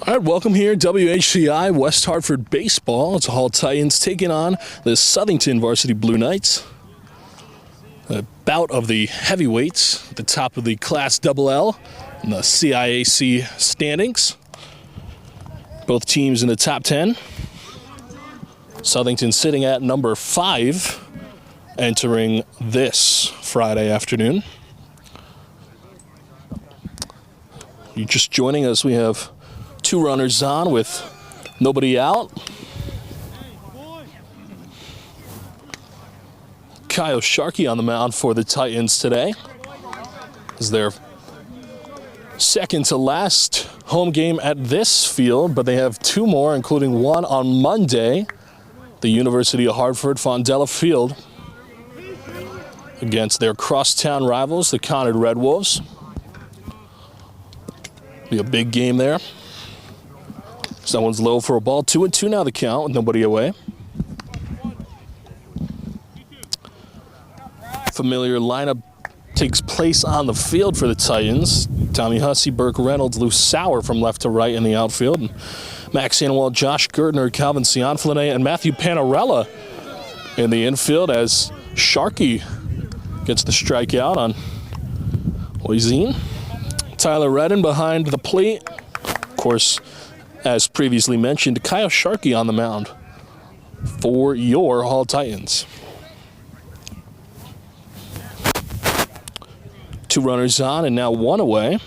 All right, welcome here, WHCI West Hartford Baseball. It's the Hall Titans taking on the Southington Varsity Blue Knights. A bout of the heavyweights at the top of the Class LL in the CIAC standings. Both teams in the top 10. Southington sitting at number 5, entering this Friday afternoon. You're just joining us. We have 2 runners on with nobody out. Kyle Sharkey on the mound for the Titans today. This is their second to last home game at this field, but they have 2 more, including one on Monday, the University of Hartford Fondella Field, against their crosstown rivals, the Conard Red Wolves. Be a big game there. Someone's low for a ball. 2-2 now the count with nobody away. Familiar lineup takes place on the field for the Titans. Tommy Hussey, Burke Reynolds, Lou Sauer from left to right in the outfield. And Max Sandoval, Josh Gertner, Calvin Cianflane, and Matthew Panarella in the infield as Sharkey gets the strikeout on Oizine. Tyler Redden behind the plate. Of course, as previously mentioned, Kyle Sharkey on the mound for your Hall Titans. 2 runners on and now 1 away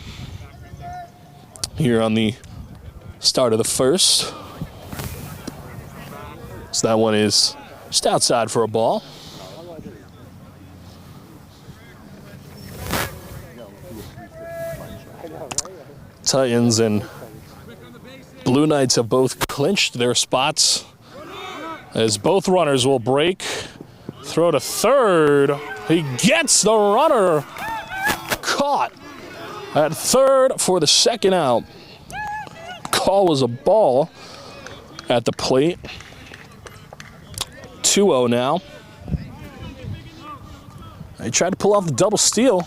here on the start of the first. So that one is just outside for a ball. Titans and Blue Knights have both clinched their spots as both runners will break. Throw to third. He gets the runner caught at third for the second out. Call was a ball at the plate. 2-0 now. They tried to pull off the double steal.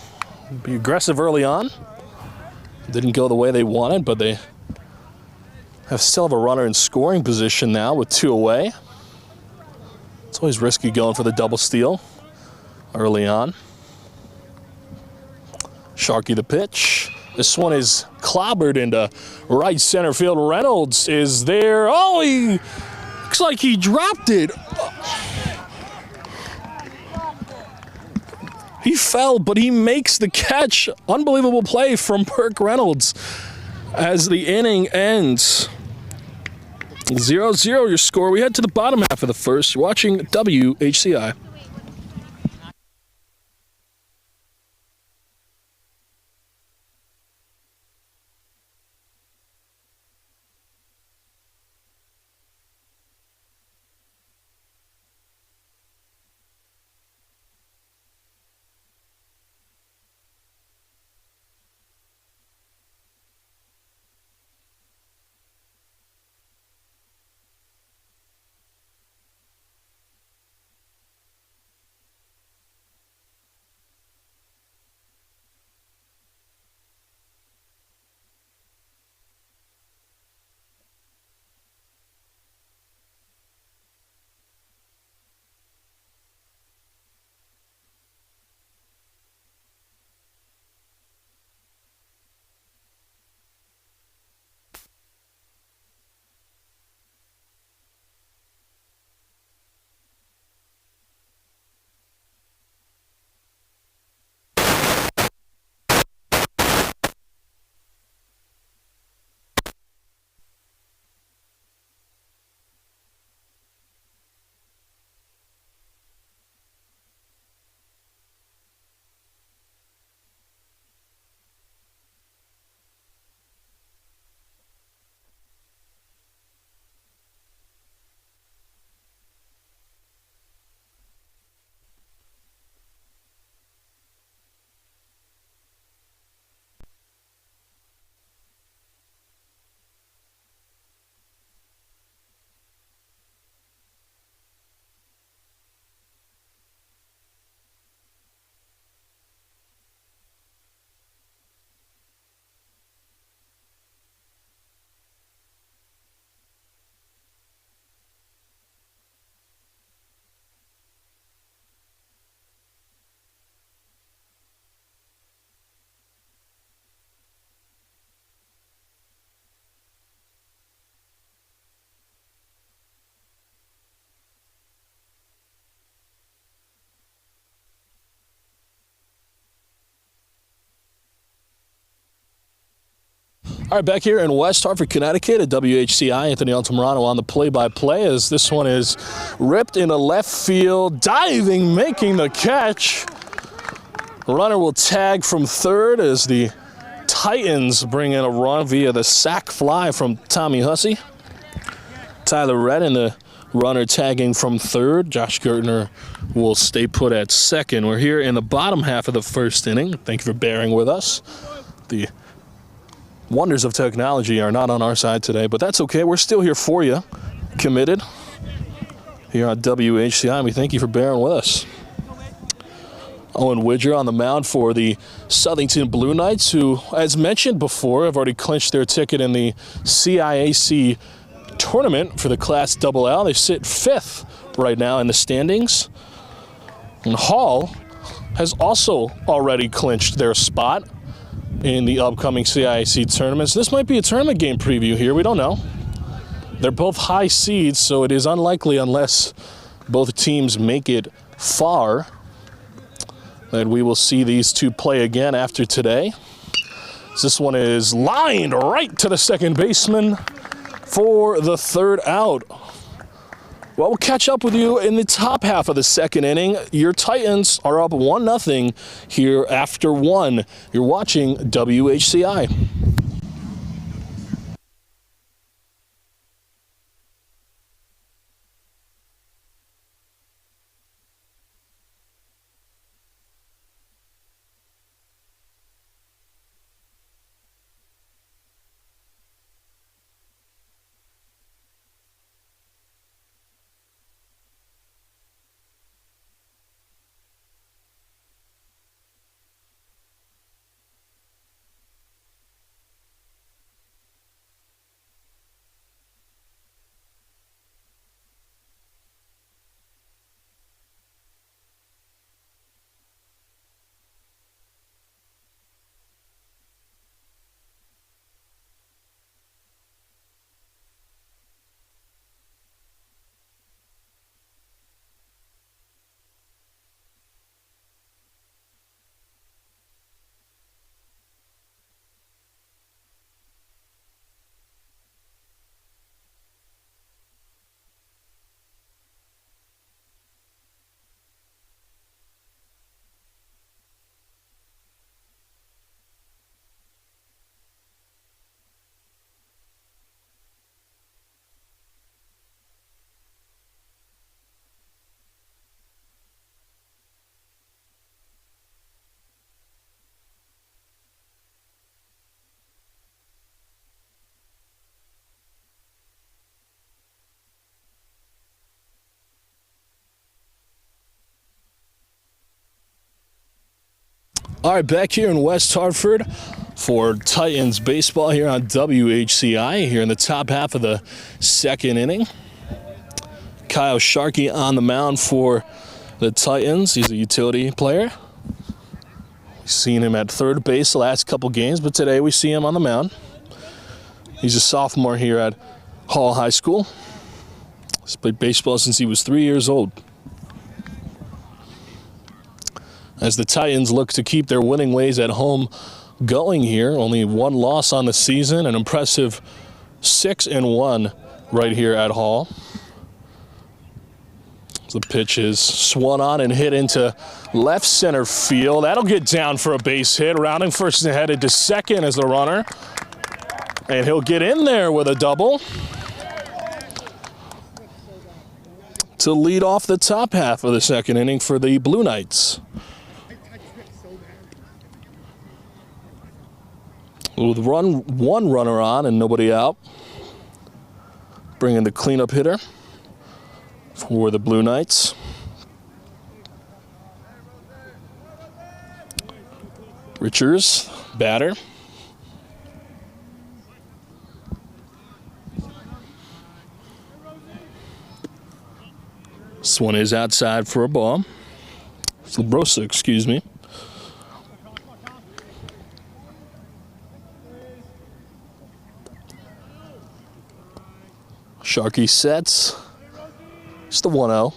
Be aggressive early on. Didn't go the way they wanted, but they still have a runner in scoring position now with 2 away. It's always risky going for the double steal early on. Sharkey the pitch. This one is clobbered into right center field. Reynolds is there. Oh, he looks like he dropped it. He fell, but he makes the catch. Unbelievable play from Burke Reynolds as the inning ends. 0-0 your score. We head to the bottom half of the first. You're watching WHCI. All right, back here in West Hartford, Connecticut at WHCI, Anthony Altamirano on the play-by-play as this one is ripped into left field, diving, making the catch. Runner will tag from third as the Titans bring in a run via the sac fly from Tommy Hussey. Tyler Redden, the runner, tagging from third. Josh Gertner will stay put at second. We're here in the bottom half of the first inning. Thank you for bearing with us. The wonders of technology are not on our side today, but that's okay. We're still here for you, committed here on WHCI, and we thank you for bearing with us. Owen Widger on the mound for the Southington Blue Knights, who, as mentioned before, have already clinched their ticket in the CIAC tournament for the Class LL. They sit 5th right now in the standings. And Hall has also already clinched their spot in the upcoming CIAC tournaments. This might be a tournament game preview here. We don't know. They're both high seeds, so it is unlikely, unless both teams make it far, that we will see these two play again after today. This one is lined right to the second baseman for the third out. Well, we'll catch up with you in the top half of the second inning. Your Titans are up 1-0 here after 1. You're watching WHCI. All right, back here in West Hartford for Titans baseball here on WHCI here in the top half of the second inning. Kyle Sharkey on the mound for the Titans. He's a utility player. We've seen him at third base the last couple games, but today we see him on the mound. He's a sophomore here at Hall High School. He's played baseball since he was 3 years old. As the Titans look to keep their winning ways at home going here. Only one loss on the season, an impressive 6-1 right here at Hall. The pitch is swung on and hit into left center field. That'll get down for a base hit. Rounding first and headed to second as the runner. And he'll get in there with a double to lead off the top half of the second inning for the Blue Knights. With one runner on and nobody out. Bringing the cleanup hitter for the Blue Knights. Richards, batter. This one is outside for a ball. It's Labrosa, excuse me. Sharkey sets. It's the 1-0.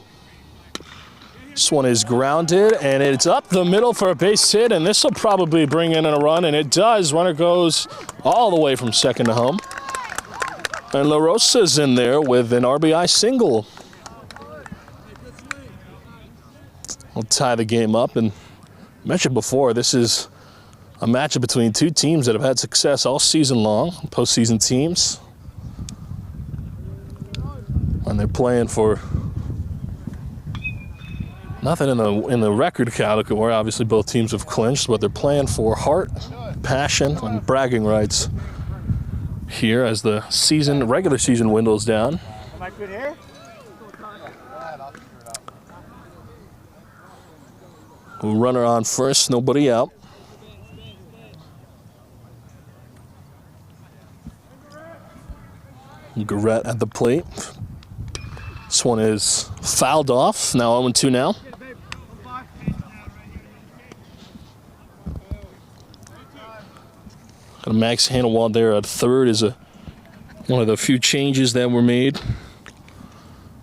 This one is grounded, and it's up the middle for a base hit, and this will probably bring in a run, and it does. Runner goes all the way from second to home. And La Rosa's in there with an RBI single. We'll tie the game up. And mentioned before, this is a matchup between two teams that have had success all season long, postseason teams. And they're playing for nothing in the record category. Obviously, both teams have clinched, but they're playing for heart, passion, and bragging rights here as the regular season windows down. Am I good here? Runner on first, nobody out. Garrett at the plate. This one is fouled off. Now 0-2 now. Got a Max Hanawald there at third is one of the few changes that were made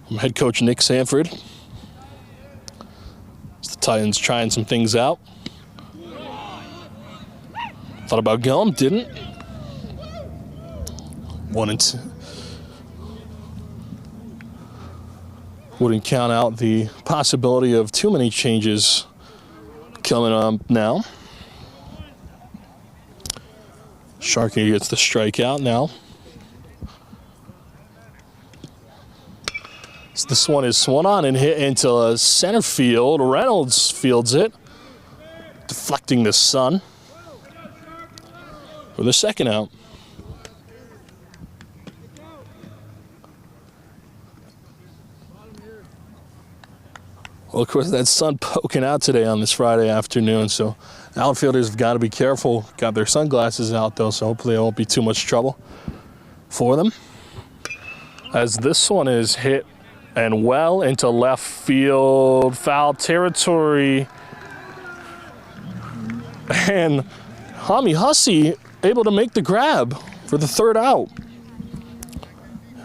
from head coach Nick Sanford. As the Titans trying some things out. Thought about going, didn't. 1-2. Wouldn't count out the possibility of too many changes coming up now. Sharkey gets the strikeout now. So this one is swung on and hit into center field. Reynolds fields it, deflecting the sun for the second out. Well, of course, that sun poking out today on this Friday afternoon, so outfielders have got to be careful. Got their sunglasses out, though, so hopefully it won't be too much trouble for them. As this one is hit and well into left field, foul territory. And Hami Hussey able to make the grab for the third out.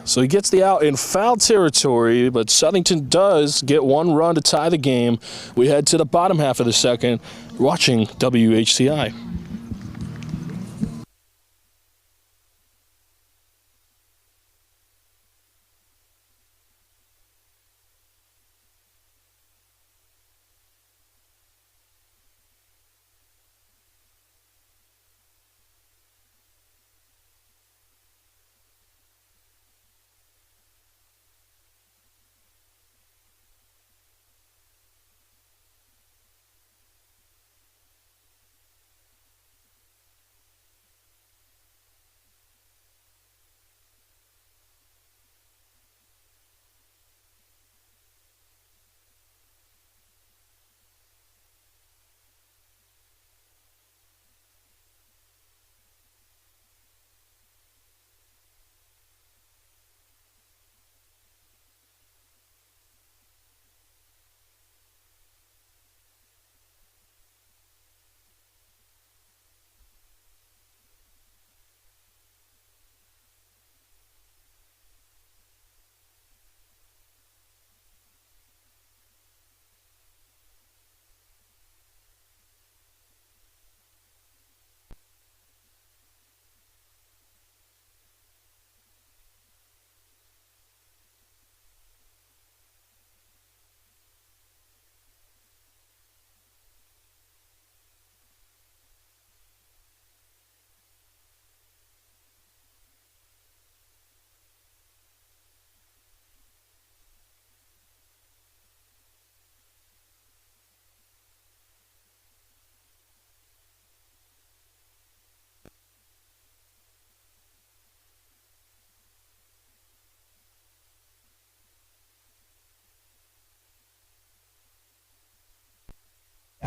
So he gets the out in foul territory, but Southington does get one run to tie the game. We head to the bottom half of the second, watching WHCI.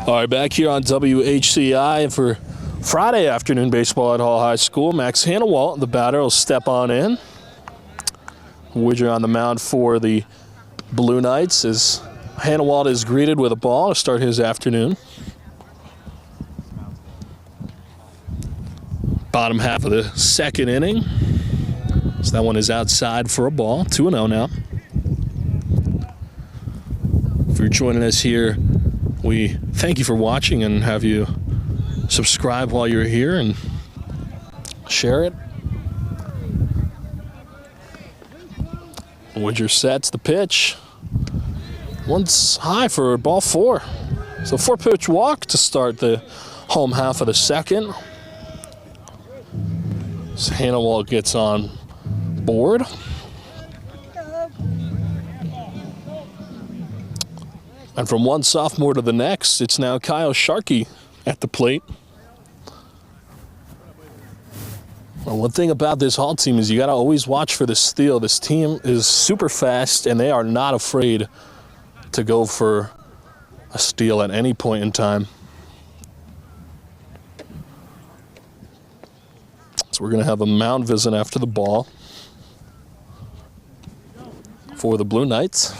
All right, back here on WHCI for Friday afternoon baseball at Hall High School. Max Hanawalt, the batter, will step on in. Widger on the mound for the Blue Knights as Hanawalt is greeted with a ball to start his afternoon. Bottom half of the second inning. So that one is outside for a ball. 2-0 now. If you're joining us here, we thank you for watching and have you subscribe while you're here and Sherritt. Widger sets the pitch. One's high for ball 4. So 4-pitch walk to start the home half of the second. So Hannawalt gets on board. And from one sophomore to the next, it's now Kyle Sharkey at the plate. Well, one thing about this Hall team is you got to always watch for the steal. This team is super fast, and they are not afraid to go for a steal at any point in time. So we're going to have a mound visit after the ball for the Blue Knights.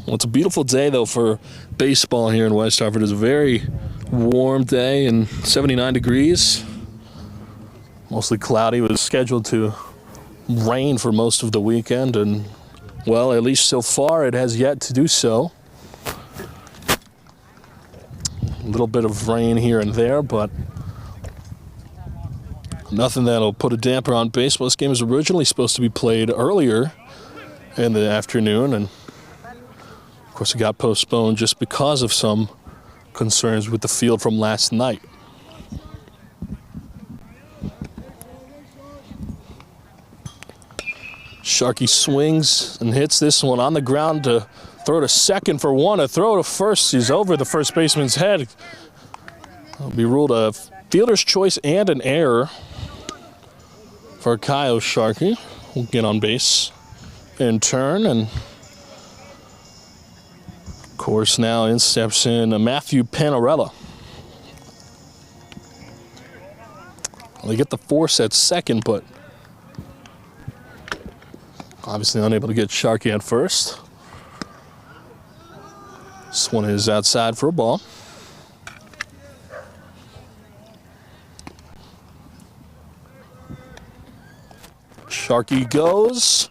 Well, it's a beautiful day, though, for baseball here in West Hartford. It's a very warm day and 79 degrees. Mostly cloudy. It was scheduled to rain for most of the weekend, and, well, at least so far it has yet to do so. A little bit of rain here and there, but nothing that'll put a damper on baseball. This game was originally supposed to be played earlier in the afternoon, and of course it got postponed just because of some concerns with the field from last night. Sharkey swings and hits this one on the ground to throw to second for one. A throw to first. He's over the first baseman's head. It'll be ruled a fielder's choice and an error for Kyle Sharkey. We'll get on base in turn, and of course now in steps in Matthew Panarella. Well, they get the force at second, but obviously unable to get Sharkey at first. This one is outside for a ball. Sharkey goes.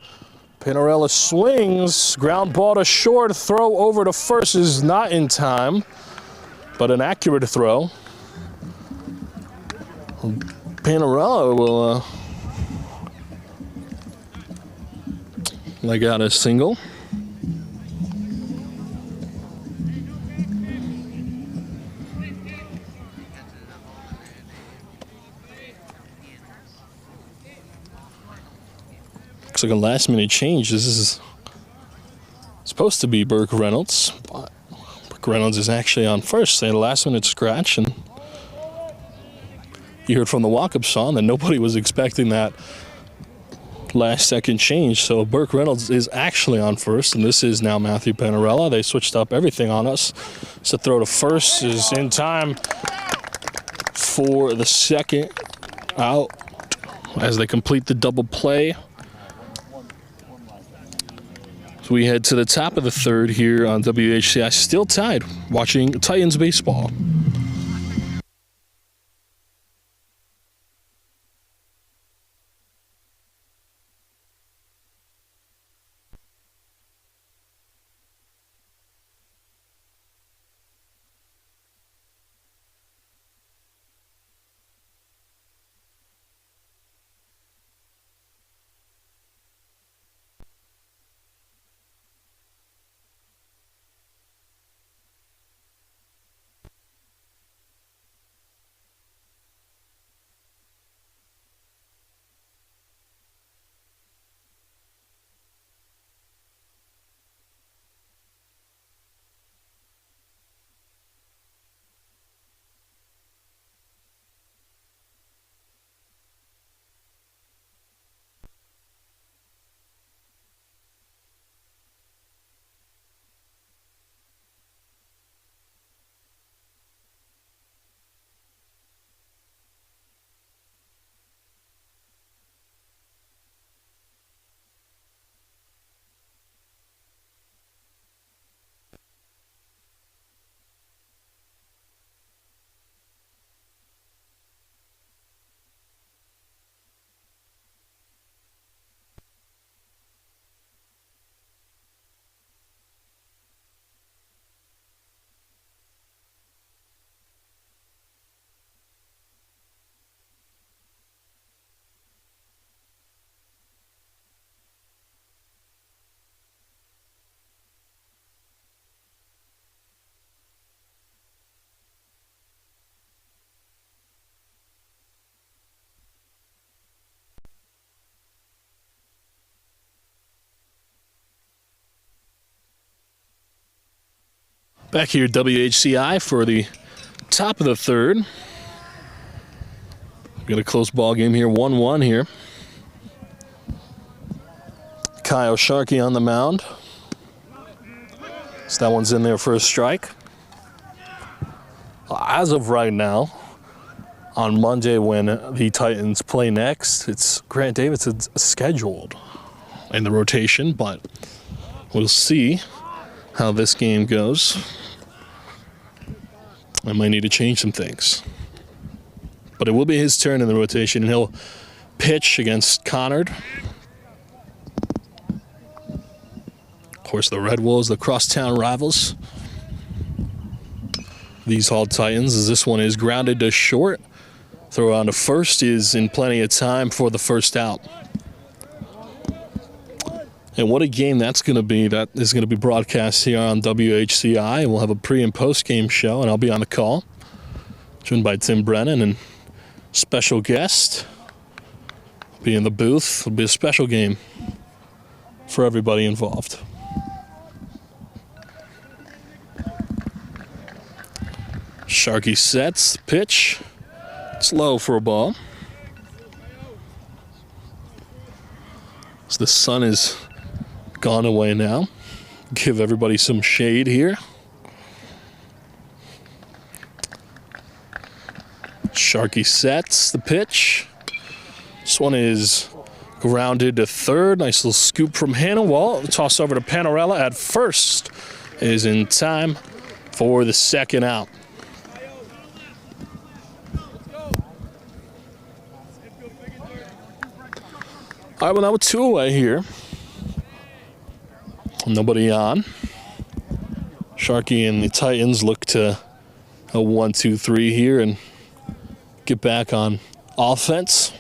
Panarella swings. Ground ball to short. Throw over to first is not in time, but an accurate throw. Panarella will leg out a single. Looks like a last-minute change. This is supposed to be Burke Reynolds, but Burke Reynolds is actually on first. They had a last-minute scratch, and you heard from the walk-up song that nobody was expecting that last-second change. So Burke Reynolds is actually on first, and this is now Matthew Panarella. They switched up everything on us. So throw to first is in time for the second out as they complete the double play. So we head to the top of the third here on WHCI. Still tied, watching Titans baseball. Back here at WHCI for the top of the third. Got a close ball game here, 1-1 here. Kyle Sharkey on the mound. So that one's in there for a strike. As of right now, on Monday when the Titans play next, it's Grant Davidson's scheduled in the rotation, but we'll see how this game goes. I might need to change some things. But it will be his turn in the rotation, and he'll pitch against Conard. Of course, the Red Wolves, the crosstown rivals. These Hall Titans, as this one is grounded to short. Throw on to first is in plenty of time for the first out. And what a game that's going to be. That is going to be broadcast here on WHCI. And we'll have a pre- and post-game show, and I'll be on the call. Joined by Tim Brennan and special guest. Be in the booth. It'll be a special game for everybody involved. Sharkey sets the pitch. It's low for a ball. So the sun is gone away now. Give everybody some shade here. Sharkey sets the pitch. This one is grounded to third. Nice little scoop from Hannawalt. Toss over to Panarella at first. Is in time for the second out. All right, well, now we're 2 away here. Nobody on. Sharkey and the Titans look to a 1-2-3 here and get back on offense.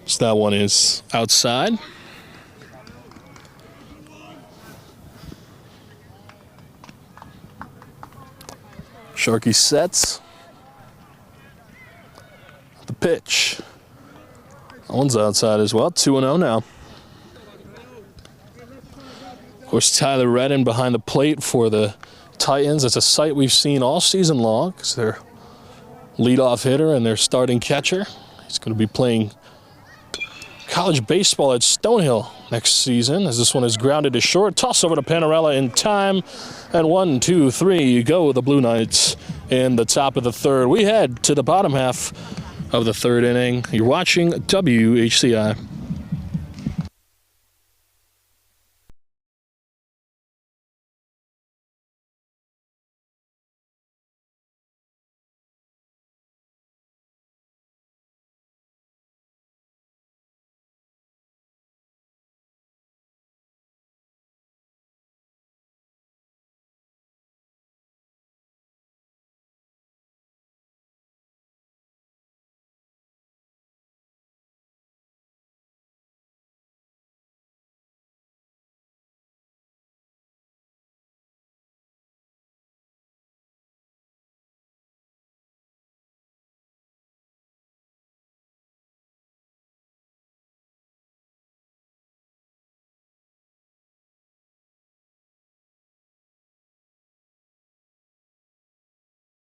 So that one is outside. Sharkey sets. The pitch. That one's outside as well. 2-0 now. Of course, Tyler Redden behind the plate for the Titans. It's a sight we've seen all season long. It's their leadoff hitter and their starting catcher. He's going to be playing college baseball at Stonehill next season, as this one is grounded to short. Toss over to Panarella in time. And 1-2-3 go the Blue Knights in the top of the third. We head to the bottom half of the third inning. You're watching WHCI.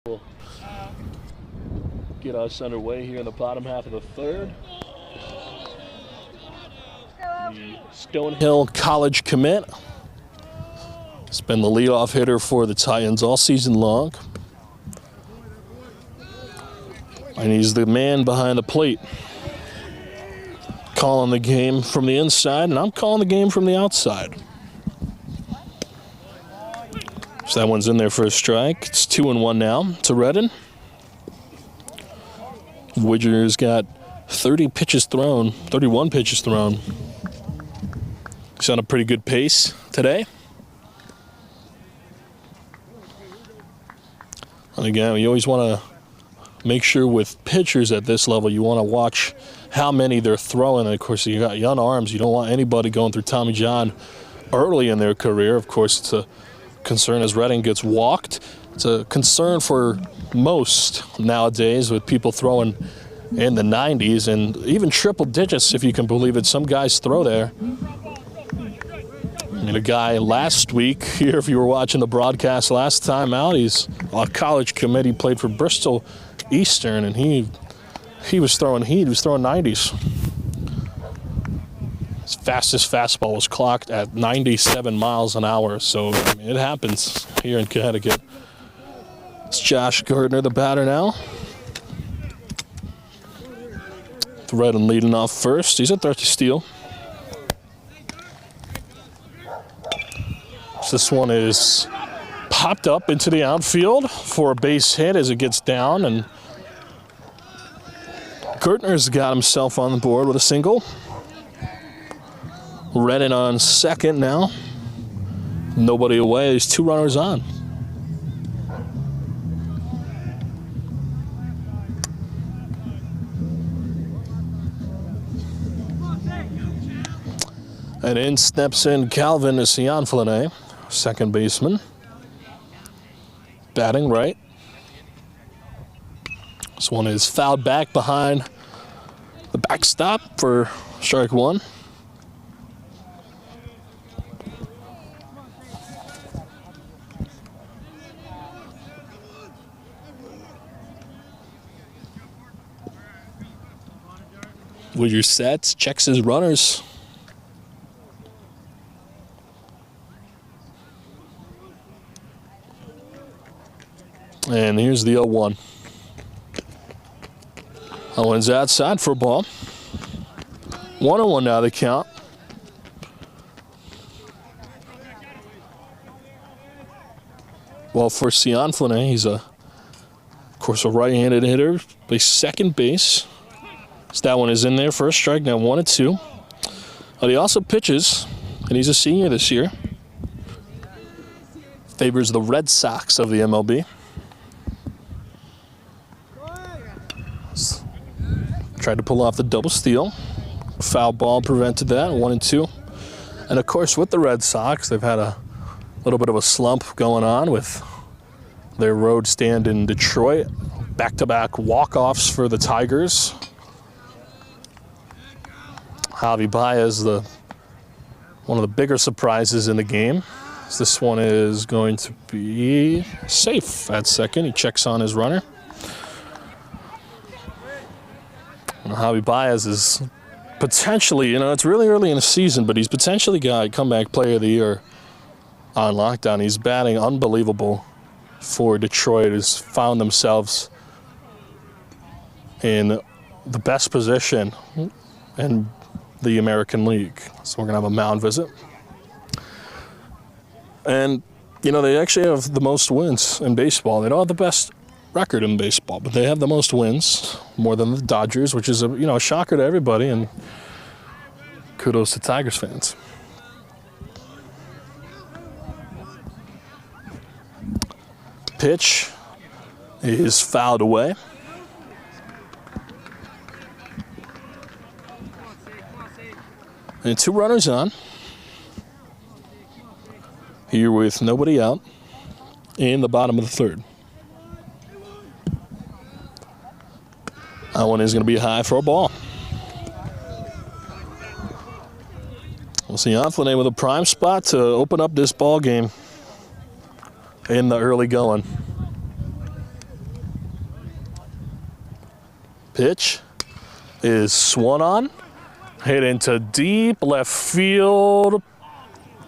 We'll get us underway here in the bottom half of the third. The Stonehill College commit has been the leadoff hitter for the Titans all season long. And he's the man behind the plate. Calling the game from the inside, and I'm calling the game from the outside. So that one's in there for a strike. It's 2-1 now to Redden. Widger's got 31 pitches thrown. He's on a pretty good pace today. And again, you always want to make sure with pitchers at this level, you want to watch how many they're throwing. And of course, you got young arms. You don't want anybody going through Tommy John early in their career. Of course, it's a concern as Redding gets walked. It's a concern for most nowadays with people throwing in the 90s and even triple digits, if you can believe it. Some guys throw there. And a guy last week here, if you were watching the broadcast last time out, he's a college committee, played for Bristol Eastern, and he was throwing heat. He was throwing 90s. His fastest fastball was clocked at 97 miles an hour. So I mean, it happens here in Connecticut. It's Josh Gardner, the batter now. Redden leading off first. He's a 30 steal. So this one is popped up into the outfield for a base hit as it gets down, and Gertner's got himself on the board with a single. Redden on second now. Nobody away. There's 2 runners on. And in steps in Calvin Cianflone, second baseman. Batting right. This one is fouled back behind the backstop for strike 1. With your sets, checks his runners. And here's the 0-1. That one's outside for a ball. 1-0 now the count. Well, for Cianflone, he's of course, a right-handed hitter. Plays second base. So that one is in there for a strike. Now 1-2. But he also pitches, and he's a senior this year. Favors the Red Sox of the MLB. Tried to pull off the double steal. Foul ball prevented that, 1-2. And of course, with the Red Sox, they've had a little bit of a slump going on with their road stand in Detroit. Back-to-back walk-offs for the Tigers. Javi Baez, one of the bigger surprises in the game. This one is going to be safe at second. He checks on his runner. Javi Baez is potentially, it's really early in the season, but he's potentially got comeback player of the year on lockdown. He's batting unbelievable for Detroit. Has found themselves in the best position in the American League. So we're going to have a mound visit. And, they actually have the most wins in baseball. They don't have the best record in baseball, but they have the most wins, more than the Dodgers, which is a shocker to everybody, and kudos to Tigers fans. Pitch is fouled away. And 2 runners on. Here with nobody out in the bottom of the 3rd. That one is going to be high for a ball. We'll see Cianflone with a prime spot to open up this ball game in the early going. Pitch is swung on, hit into deep left field,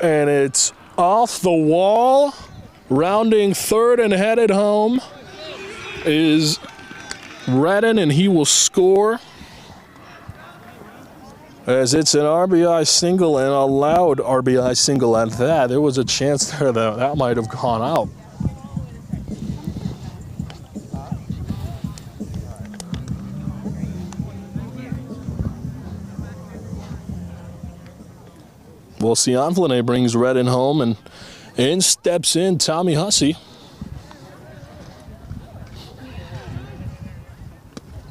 and it's off the wall. Rounding third and headed home is Redden, and he will score as it's an RBI single, and a loud RBI single at that. There was a chance there that might have gone out. Well, Cianflone brings Redden home, and in steps in Tommy Hussey.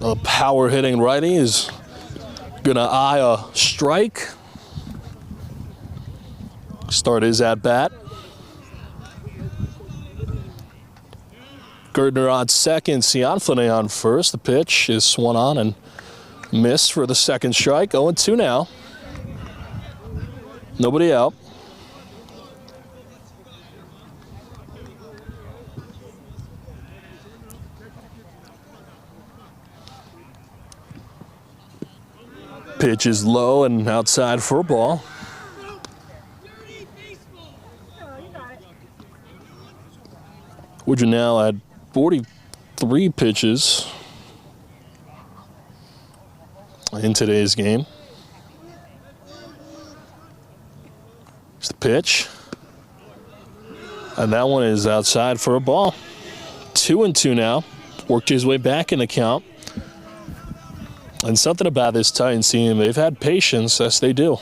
A power-hitting righty is going to eye a strike. Start his at-bat. Gardner on second, Cianflone on first. The pitch is swung on and missed for the second strike. 0-2 now. Nobody out. Pitch is low and outside for a ball. Woodger now at 43 pitches in today's game. It's the pitch. And that one is outside for a ball. 2-2 now. Worked his way back in the count. And something about this Titans team, they've had patience, as they do.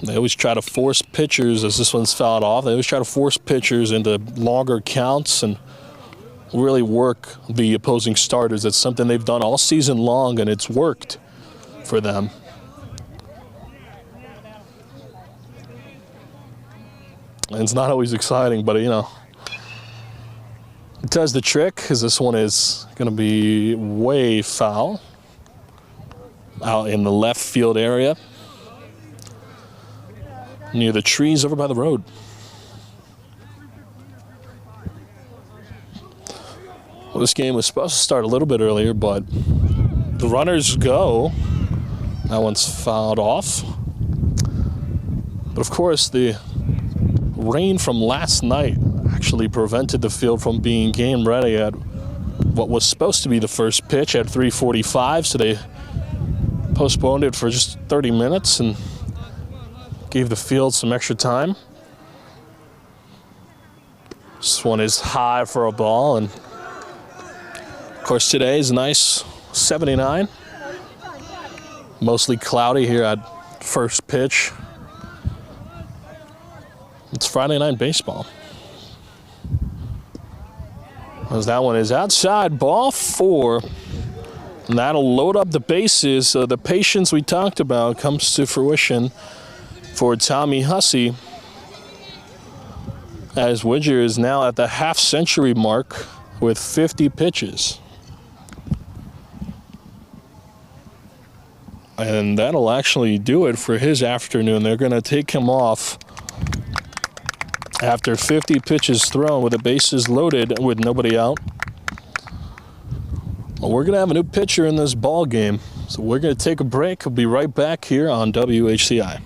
They always try to force pitchers, as this one's fouled off, they always try to force pitchers into longer counts and really work the opposing starters. That's something they've done all season long, and it's worked for them. And it's not always exciting, but, you know, it does the trick, because this one is going to be way foul out in the left field area, near the trees over by the road. Well, this game was supposed to start a little bit earlier, but the runners go. That one's fouled off. But of course, the rain from last night actually prevented the field from being game ready at what was supposed to be the first pitch at 3:45, so they postponed it for just 30 minutes and gave the field some extra time. This one is high for a ball, and of course today is a nice 79. Mostly cloudy here at first pitch. It's Friday night baseball. As that one is outside, ball 4. And that'll load up the bases. So the patience we talked about comes to fruition for Tommy Hussey, as Woodger is now at the half-century mark with 50 pitches. And that'll actually do it for his afternoon. They're going to take him off after 50 pitches thrown with the bases loaded with nobody out. Well, we're going to have a new pitcher in this ball game. So we're going to take a break. We'll be right back here on WHCI.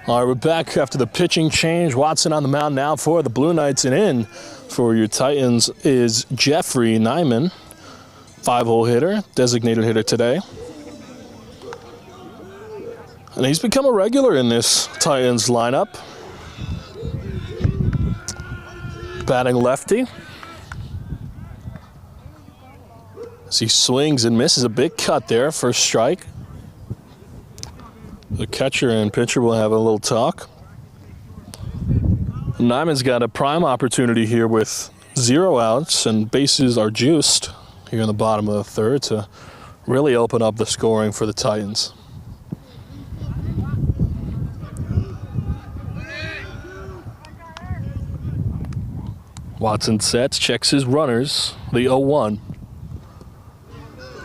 All right, we're back after the pitching change. Watson on the mound now for the Blue Knights, and in for your Titans is Jeffrey Nyman, 5-hole hitter, designated hitter today. And he's become a regular in this Titans lineup. Batting lefty. As he swings and misses, a big cut there, first strike. The catcher and pitcher will have a little talk. Nyman's got a prime opportunity here with 0 outs and bases are juiced here in the bottom of the third to really open up the scoring for the Titans. Watson sets, checks his runners, the 0-1.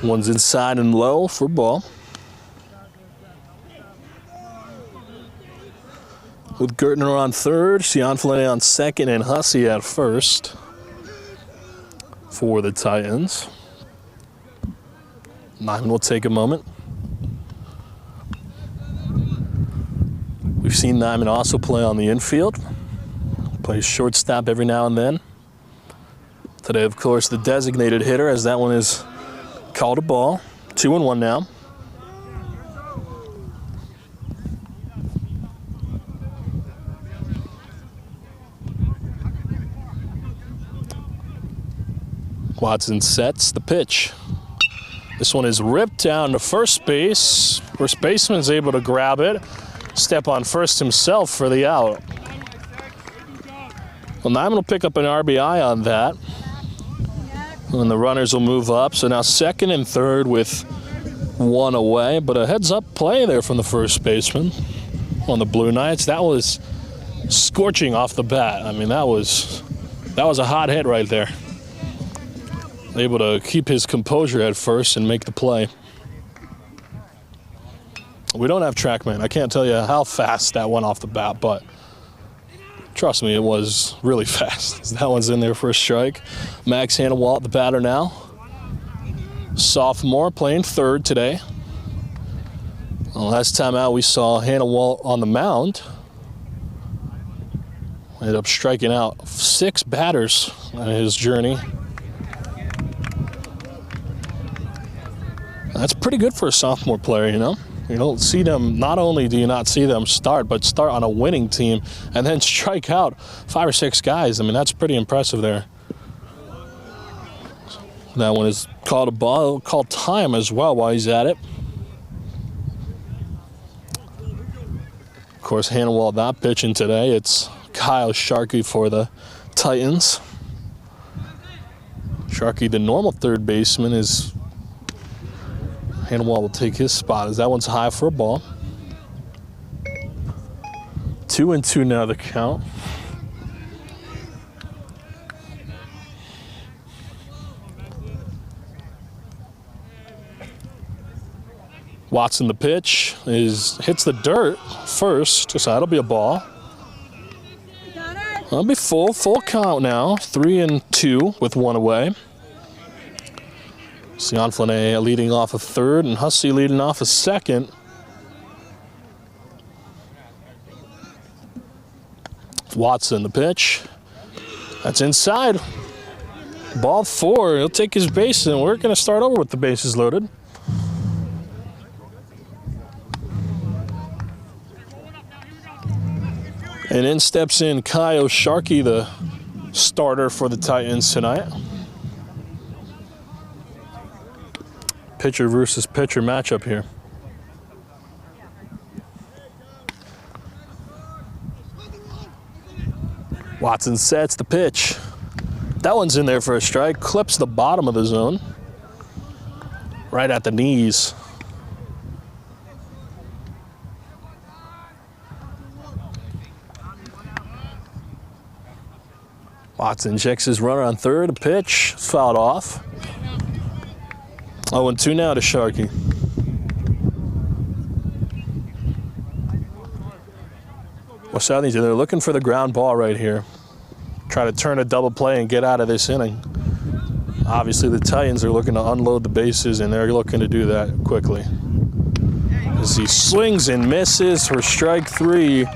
One's inside and low for ball. With Gertner on third, Cianfilene on second, and Hussey at first for the Titans. Nyman will take a moment. We've seen Nyman also play on the infield. Plays shortstop every now and then. Today, of course, the designated hitter, as that one is called a ball. 2-1 now. Watson sets the pitch. This one is ripped down to first base. First baseman's able to grab it. Step on first himself for the out. Well, Nyman will pick up an RBI on that. And the runners will move up. So now second and third with 1 away. But a heads-up play there from the first baseman on the Blue Knights. That was scorching off the bat. I mean, that was a hot hit right there. Able to keep his composure at first and make the play. We don't have TrackMan. I can't tell you how fast that went off the bat, but trust me, it was really fast. That one's in there for a strike. Max Hannawalt, the batter now. Sophomore, playing third today. Well, last time out, we saw Hannawalt on the mound. Ended up striking out 6 batters on his journey. That's pretty good for a sophomore player, you know? You don't see them, not only do you not see them start, but start on a winning team and then strike out 5 or 6 guys. I mean, that's pretty impressive there. That one is called a ball, called time as well while he's at it. Of course, Hannawalt not pitching today. It's Kyle Sharkey for the Titans. Sharkey, the normal third baseman, is Hannawalt will take his spot as that one's high for a ball. 2-2 now the count. Watson the pitch hits the dirt first, so that'll be a ball. That'll be full count now. 3-2 with 1 away. Cianfilene leading off a third and Hussey leading off a second. Watson the pitch. That's inside. Ball 4. He'll take his base and we're going to start over with the bases loaded. And in steps in Kyle Sharkey, the starter for the Titans tonight. Pitcher versus pitcher matchup here. Watson sets the pitch. That one's in there for a strike. Clips the bottom of the zone. Right at the knees. Watson checks his runner on third. A pitch fouled off. 0-2 now to Sharkey. Well, Southington, they're looking for the ground ball right here. Try to turn a double play and get out of this inning. Obviously, the Titans are looking to unload the bases, and they're looking to do that quickly. As he swings and misses for strike 3.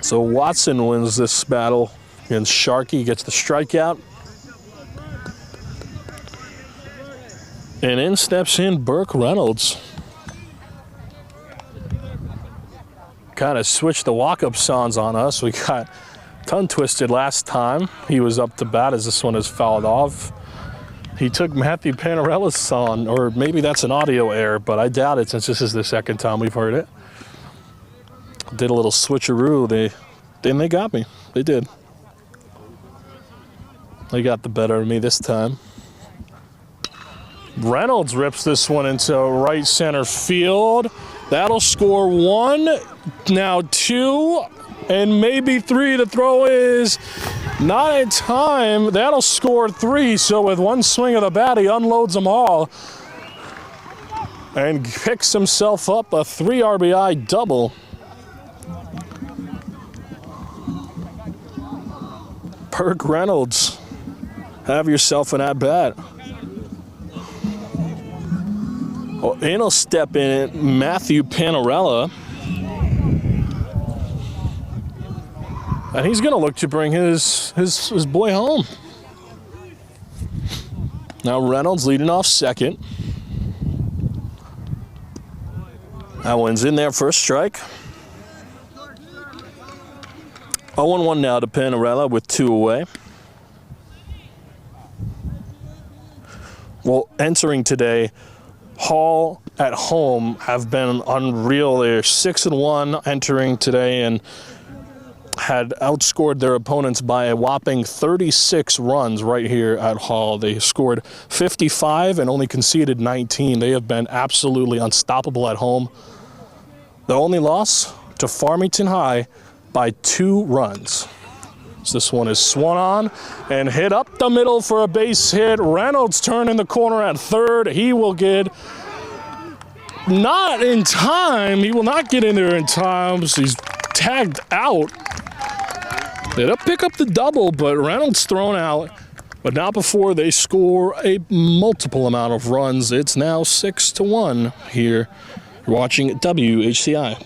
So Watson wins this battle against Sharkey, gets the strikeout. And in steps in Burke Reynolds. Kind of switched the walk-up songs on us. We got tongue twisted last time he was up to bat as this one is fouled off. He took Matthew Panarella's song, or maybe that's an audio error, but I doubt it since this is the second time we've heard it. Did a little switcheroo. They And they got me. They did. They got the better of me this time. Reynolds rips this one into right center field. That'll score 1, now 2, and maybe 3. The throw is not in time. That'll score 3. So with one swing of the bat, he unloads them all and picks himself up a 3 RBI double. Burke Reynolds, have yourself an at-bat. Well, in will step in it, Matthew Panarella. And he's going to look to bring his boy home. Now Reynolds leading off second. That one's in there for a strike. 0-1 now to Panarella with 2 away. Well, entering today, Hall at home have been unreal. They're 6-1 entering today and had outscored their opponents by a whopping 36 runs right here at Hall. They scored 55 and only conceded 19. They have been absolutely unstoppable at home. The only loss to Farmington High by 2 runs. So this one is swung on and hit up the middle for a base hit. Reynolds turn in the corner at third. He will get not in time. He will not get in there in time. So he's tagged out. They'll pick up the double, but Reynolds thrown out. But not before they score a multiple amount of runs. It's now 6-1 here. You're watching WHCI.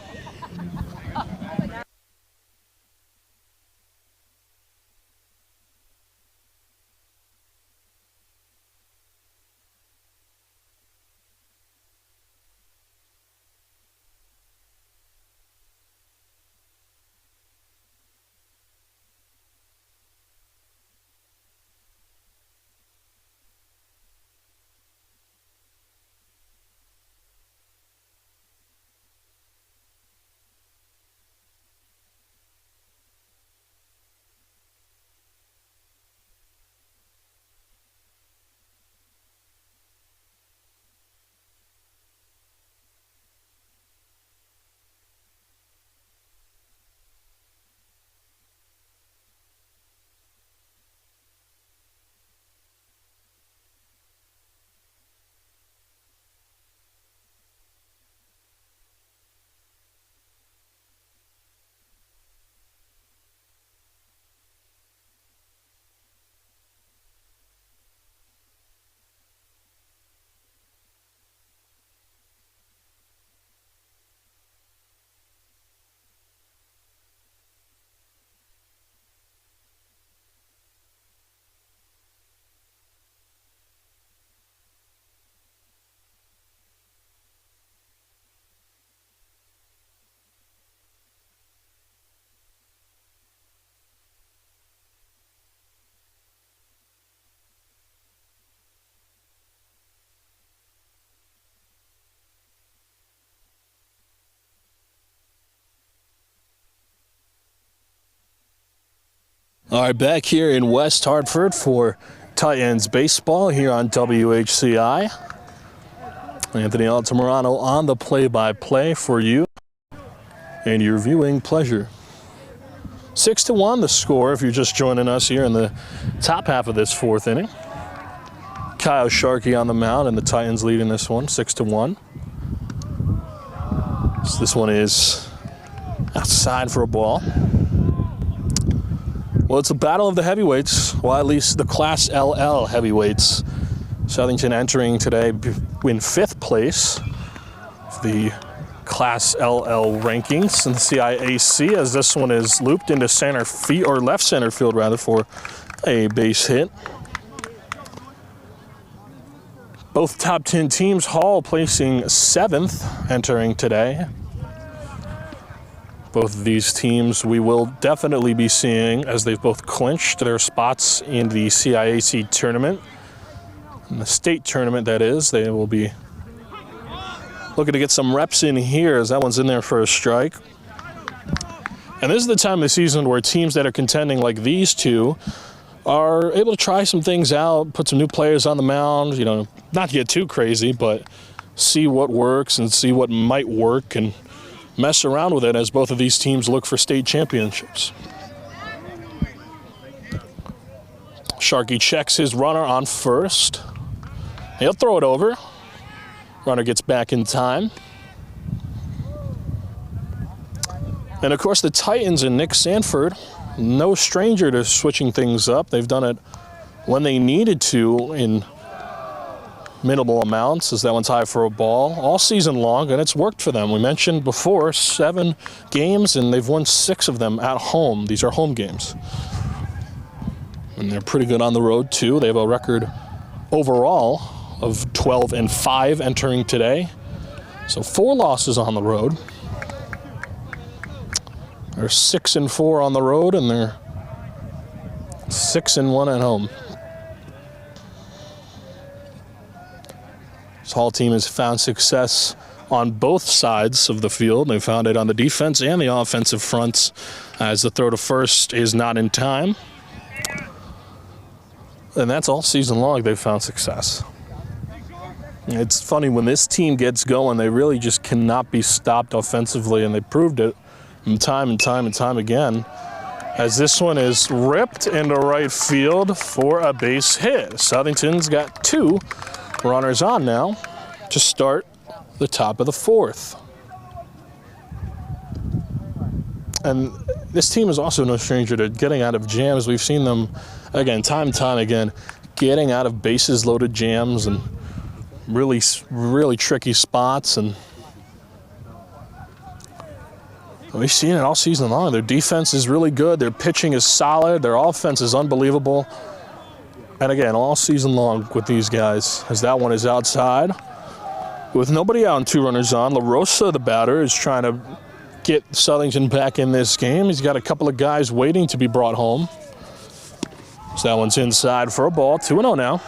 All right, back here in West Hartford for Titans baseball here on WHCI. Anthony Altamirano on the play-by-play for you and your viewing pleasure. 6-1 the score if you're just joining us here in the top half of this 4th inning. Kyle Sharkey on the mound and the Titans leading this one 6-1. So this one is outside for a ball. Well, it's a battle of the heavyweights, well, at least the Class LL heavyweights. Southington entering today in 5th place. The Class LL rankings in the CIAC, as this one is looped into center field, or left center field rather, for a base hit. Both top 10 teams, Hall placing 7th entering today. Both of these teams we will definitely be seeing as they've both clinched their spots in the CIAC tournament. In the state tournament, that is. They will be looking to get some reps in here as that one's in there for a strike. And this is the time of the season where teams that are contending like these two are able to try some things out, put some new players on the mound, you know, not get too crazy, but see what works and see what might work and mess around with it as both of these teams look for state championships. Sharkey checks his runner on first. He'll throw it over. Runner gets back in time. And of course the Titans and Nick Sanford, no stranger to switching things up. They've done it when they needed to in minimal amounts, as that one's high for a ball all season long, and it's worked for them. We mentioned before 7 games, and they've won 6 of them at home. These are home games. And they're pretty good on the road, too. They have a record overall of 12-5 entering today. So 4 losses on the road. They're 6-4 on the road, and they're 6-1 at home. This Hall team has found success on both sides of the field. They found it on the defense and the offensive fronts, as the throw to first is not in time. And that's all season long they've found success. It's funny, when this team gets going, they really just cannot be stopped offensively, and they proved it time and time again, as this one is ripped into right field for a base hit. Southington's got 2 runners on now to start the top of the 4th. And this team is also no stranger to getting out of jams. We've seen them, again, time and time again, getting out of bases loaded jams and really, really tricky spots. And we've seen it all season long. Their defense is really good. Their pitching is solid. Their offense is unbelievable. And again, all season long with these guys, as that one is outside. With nobody out and 2 runners on, La Rosa, the batter, is trying to get Southington back in this game. He's got a couple of guys waiting to be brought home. So that one's inside for a ball. 2-0 now.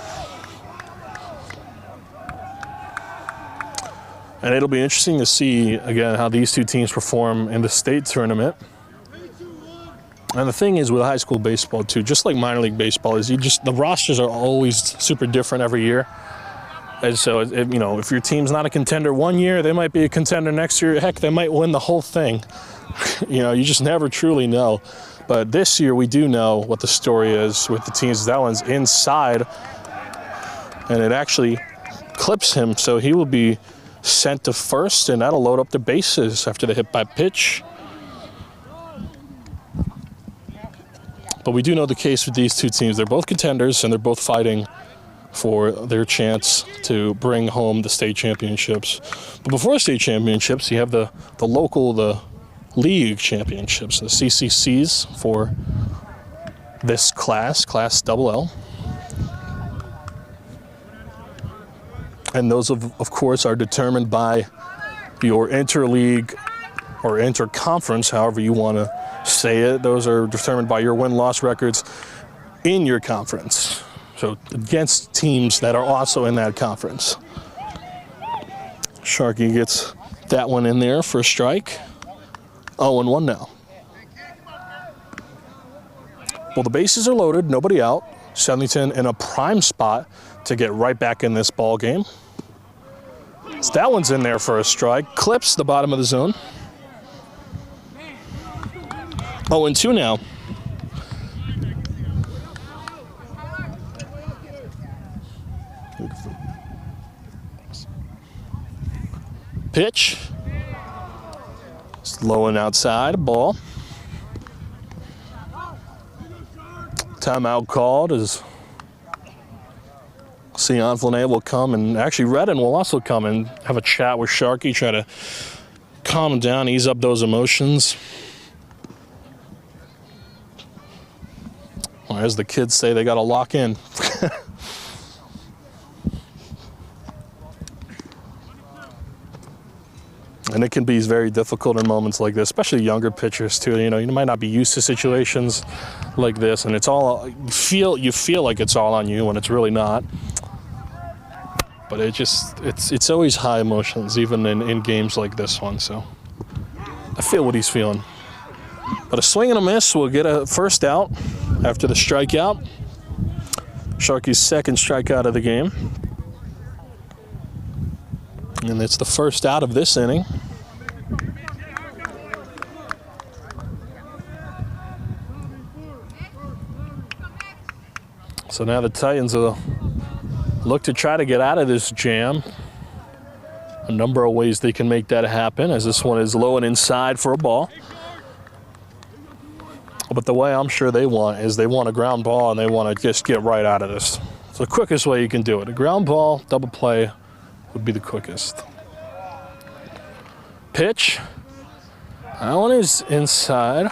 And it'll be interesting to see, again, how these 2 teams perform in the state tournament. And the thing is with high school baseball, too, just like minor league baseball, is the rosters are always super different every year. And so, you know, if your team's not a contender one year, they might be a contender next year. Heck, they might win the whole thing. You know, you just never truly know. But this year, we do know what the story is with the teams. That one's inside, and it actually clips him, so he will be sent to first, and that'll load up the bases after the hit by pitch. But we do know the case with these 2 teams. They're both contenders, and they're both fighting for their chance to bring home the state championships. But before state championships, you have the league championships, the CCCs for this class LL. And those, of course, are determined by your interleague or interconference, however you want to say it. Those are determined by your win-loss records in your conference. So against teams that are also in that conference. Sharkey gets that one in there for a strike. 0-1 now. Well, the bases are loaded, nobody out. Southington in a prime spot to get right back in this ball game. So that one's in there for a strike. Clips the bottom of the zone. 0-2 now. Pitch. It's low and outside, ball. Timeout called as Cianflone will come, and actually Redden will also come and have a chat with Sharkey, try to calm him down, ease up those emotions. Or as the kids say, they got to lock in. And it can be very difficult in moments like this, especially younger pitchers too. You know, you might not be used to situations like this, and it's all you feel like it's all on you when it's really not. But it's always high emotions, even in games like this one. So I feel what he's feeling. But a swing and a miss will get a first out after the strikeout. Sharky's second strikeout of the game. And it's the first out of this inning. So now the Titans will look to try to get out of this jam. A number of ways they can make that happen, as this one is low and inside for a ball. But the way I'm sure they want is they want a ground ball and they want to just get right out of this. It's the quickest way you can do it. A ground ball, double play would be the quickest. Pitch. That one is inside.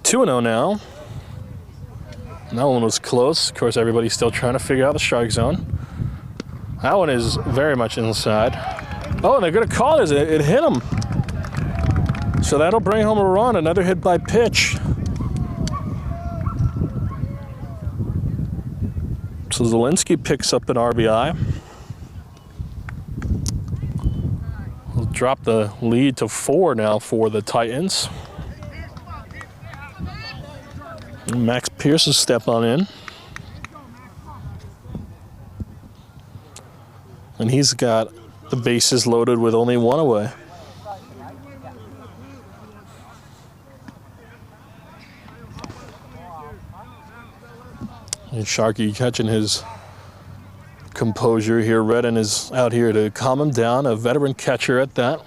Two 2-0 now. And that one was close. Of course, everybody's still trying to figure out the strike zone. That one is very much inside. Oh, and they're going to call it. It hit him. So that'll bring home a run. Another hit by pitch. So Zielinski picks up an RBI. We'll drop the lead to 4 now for the Titans. Max Pierce is stepping on in. And he's got the bases loaded with only one away. And Sharkey catching his composure here. Redden is out here to calm him down, a veteran catcher at that.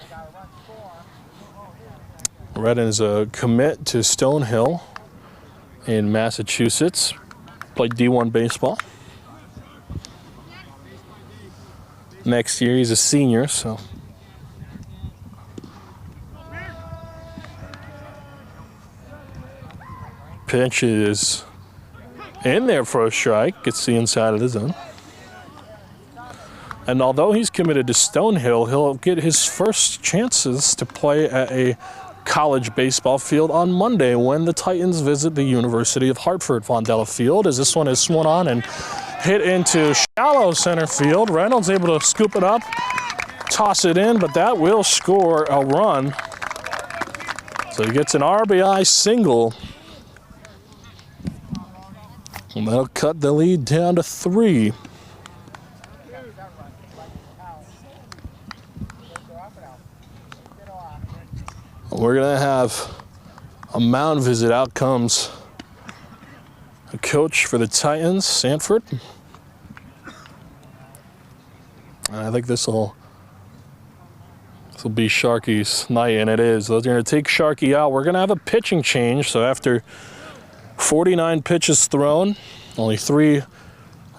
Redden is a commit to Stonehill in Massachusetts. Played D1 baseball. Next year he's a senior, so. Pitch is in there for a strike. Gets the inside of the zone. And although he's committed to Stonehill, he'll get his first chances to play at a college baseball field on Monday when the Titans visit the University of Hartford Fondella Field, as this one is swung on and hit into shallow center field. Reynolds able to scoop it up, toss it in, but that will score a run. So he gets an RBI single. And that'll cut the lead down to 3. We're going to have a mound visit. Out comes a coach for the Titans, Sanford. And I think this will be Sharky's night, and it is. They're going to take Sharky out. We're going to have a pitching change. So after 49 pitches thrown, only 3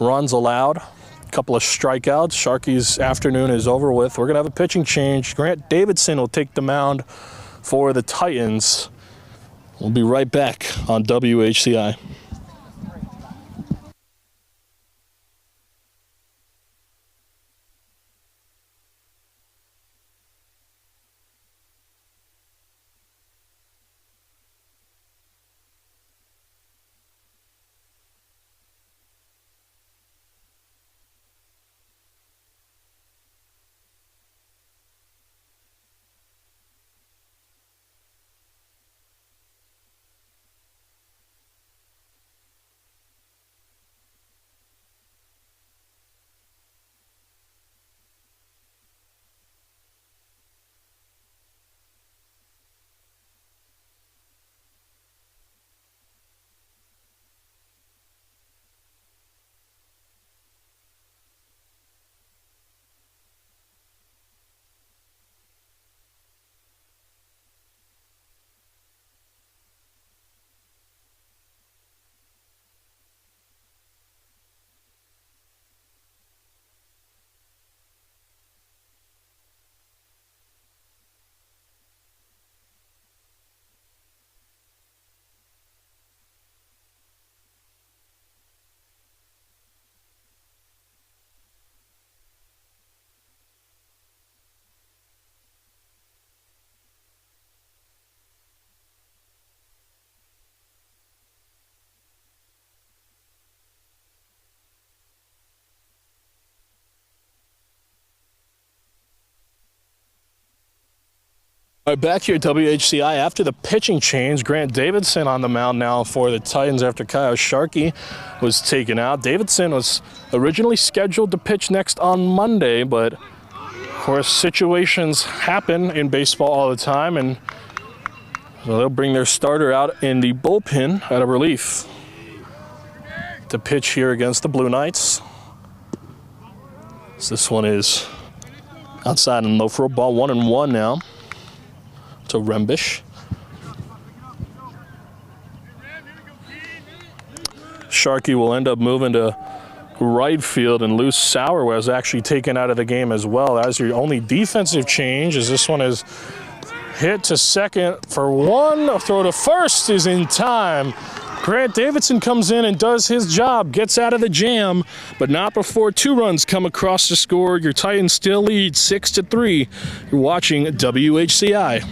runs allowed, a couple of strikeouts, Sharky's afternoon is over with. We're going to have a pitching change. Grant Davidson will take the mound for the Titans. We'll be right back on WHCI. All right, back here at WHCI after the pitching change. Grant Davidson on the mound now for the Titans after Kyle Sharkey was taken out. Davidson was originally scheduled to pitch next on Monday, but of course situations happen in baseball all the time, and so they'll bring their starter out in the bullpen out of relief to pitch here against the Blue Knights. So this one is outside and low for a ball, 1-1 now to Rembish. Sharkey will end up moving to right field, and Luce Sauer was actually taken out of the game as well. That's your only defensive change, as this one is hit to second for one. A throw to first is in time. Grant Davidson comes in and does his job, gets out of the jam, but not before 2 runs come across the score. Your Titans still lead 6-3. You're watching WHCI.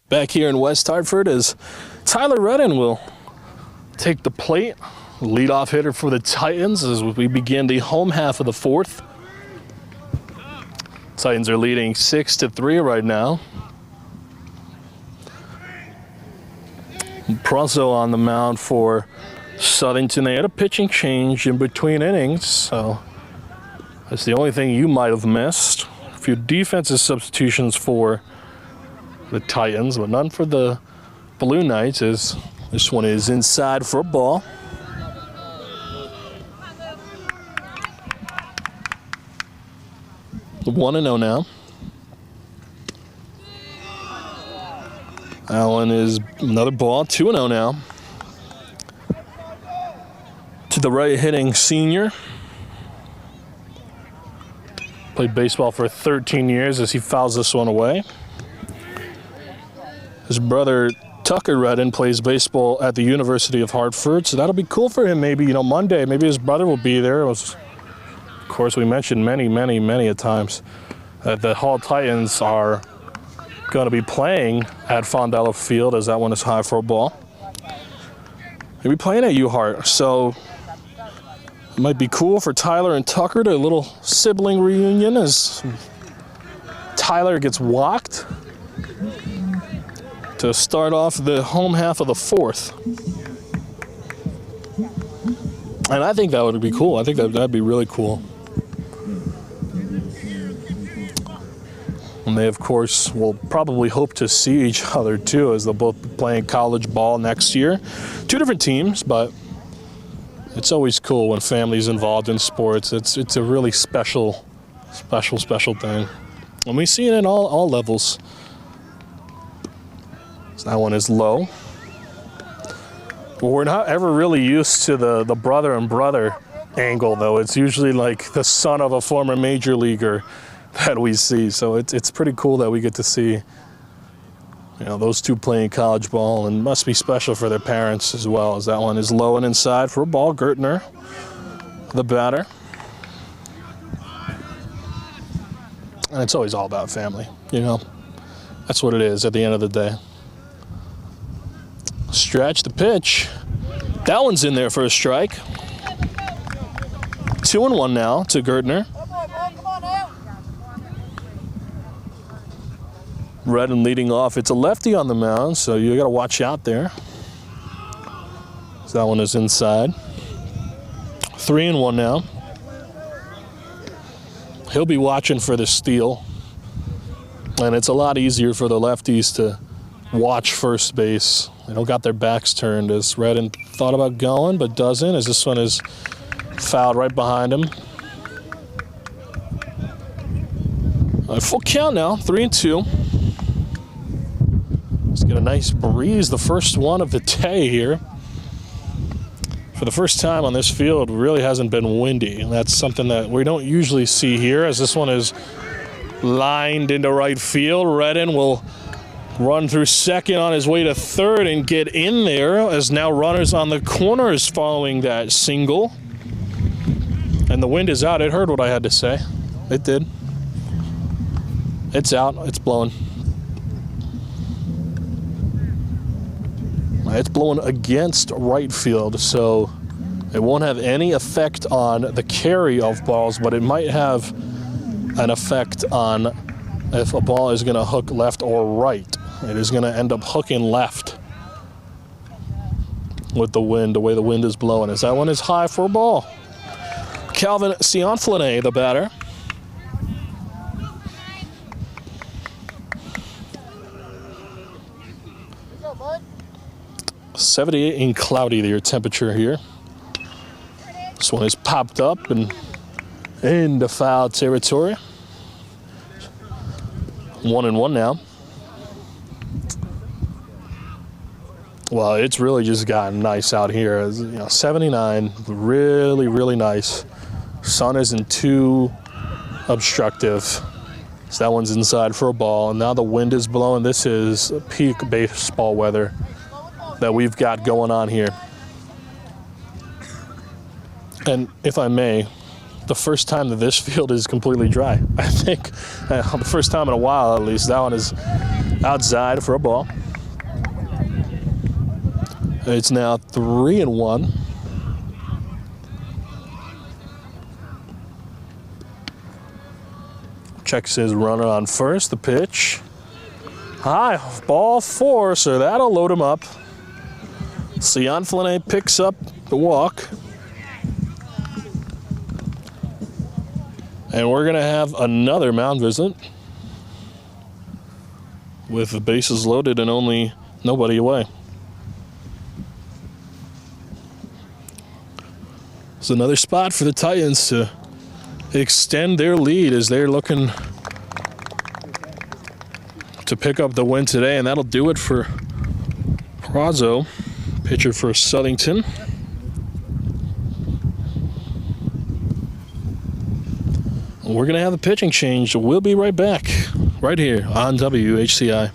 Back here in West Hartford, as Tyler Redden will take the plate, leadoff hitter for the Titans as we begin the home half of the 4th. Titans are leading 6-3 right now. Prusso on the mound for Southington. They had a pitching change in between innings, so that's the only thing you might have missed. A few defensive substitutions for the Titans, but none for the Blue Knights, as this one is inside for a ball. The 1-0 now. Allen is another ball, 2-0 now. To the right hitting senior. Played baseball for 13 years as he fouls this one away. His brother Tucker Redden plays baseball at the University of Hartford, so that'll be cool for him. Maybe, Monday, maybe his brother will be there. Of course, we mentioned many a times that the Hall Titans are going to be playing at Fondello Field, as that one is high for a ball. They'll be playing at U-Hart, so It might be cool for Tyler and Tucker to a little sibling reunion as Tyler gets walked to start off the home half of the fourth. And I think that would be cool. I think that'd be really cool. And they, of course, will probably hope to see each other, too, as they'll both be playing college ball next year. Two different teams, but it's always cool when family's involved in sports. It's a really special thing. And we see it in all levels. So that one is low. But we're not ever really used to the brother and brother angle, though. It's usually like the son of a former major leaguer that we see. So it's pretty cool that we get to see, you know, those two playing college ball, and must be special for their parents as well, as that one is low and inside for a ball. Gertner, the batter. And it's always all about family, you know. That's what it is at the end of the day. Stretch the pitch. That one's in there for a strike. 2-1 now to Gertner. Redden leading off. It's a lefty on the mound, so you got to watch out there. So that one is inside. 3-1 now. He'll be watching for the steal. And it's a lot easier for the lefties to watch first base. They don't got their backs turned, as Redden thought about going, but doesn't, as this one is fouled right behind him. Full count now, 3-2. Let's get a nice breeze, the first one of the day here. For the first time on this field, really hasn't been windy, and that's something that we don't usually see here, as this one is lined into right field. Redden will run through second on his way to third and get in there, as now runners on the corners following that single. And the wind is out. It heard what I had to say. It did. It's out. It's blowing. It's blowing against right field, so it won't have any effect on the carry of balls, but it might have an effect on if a ball is going to hook left or right. It is going to end up hooking left with the wind, the way the wind is blowing. As that one is high for a ball. Calvin Cionflane, the batter. Go, bud. 78 and cloudy, the temperature here. This one is popped up and into foul territory. 1-1 now. Well, it's really just gotten nice out here. As, you know, 79, really, really nice. Sun isn't too obstructive. So that one's inside for a ball, and now the wind is blowing. This is peak baseball weather that we've got going on here. And if I may, the first time that this field is completely dry. I think the first time in a while, at least. That one is outside for a ball. It's now 3-1. Checks his runner on first. The pitch. High, ball 4, so that'll load him up. Cionflane picks up the walk. And we're going to have another mound visit with the bases loaded and only nobody away. It's another spot for the Titans to extend their lead as they're looking to pick up the win today, and that'll do it for Prazo, pitcher for Southington. We're going to have the pitching change. We'll be right back, right here on WHCI.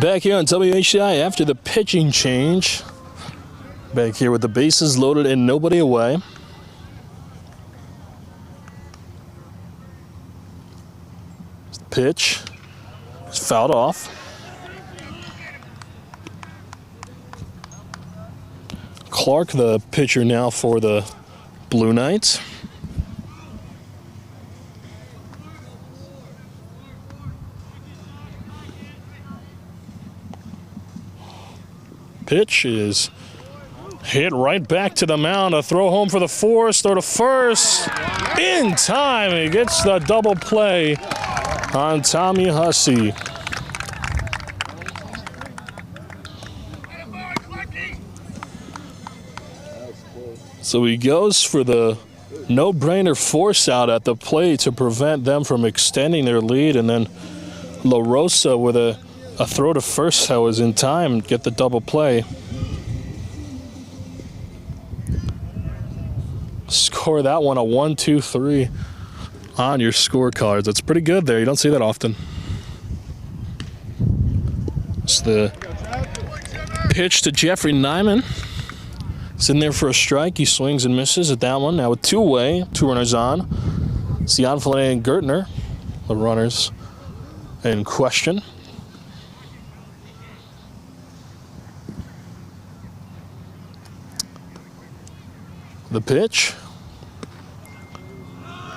Back here on WHI after the pitching change. Back here with the bases loaded and nobody away. Pitch. It's fouled off. Clark, the pitcher now for the Blue Knights. Pitch is hit right back to the mound. A throw home for the force. Throw to first. In time. He gets the double play on Tommy Hussey. So he goes for the no-brainer force out at the plate to prevent them from extending their lead, and then La Rosa with a throw to first that was in time, get the double play. Score that one a 1-2-3 on your scorecards. That's pretty good there. You don't see that often. It's the pitch to Jeffrey Nyman. It's in there for a strike. He swings and misses at that one. Now with two away, two runners on. Cianfillet and Gertner, the runners in question. The pitch.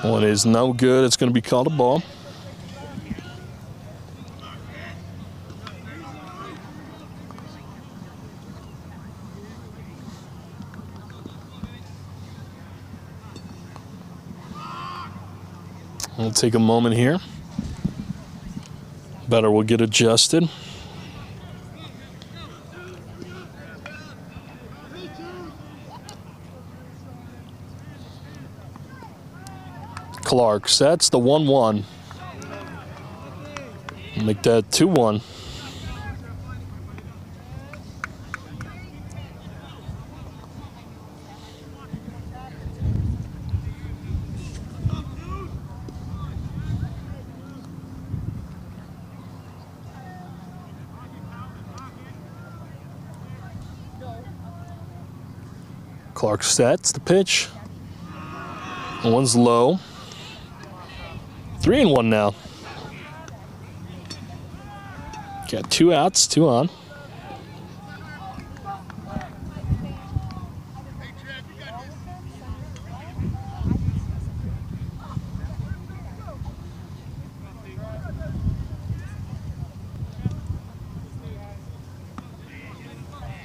One is no good. It's going to be called a ball. We'll take a moment here. Better will get adjusted. Clark sets the 1-1. Make that 2-1. Clark sets the pitch. One's low. 3-1 now. Got 2 outs, 2 on.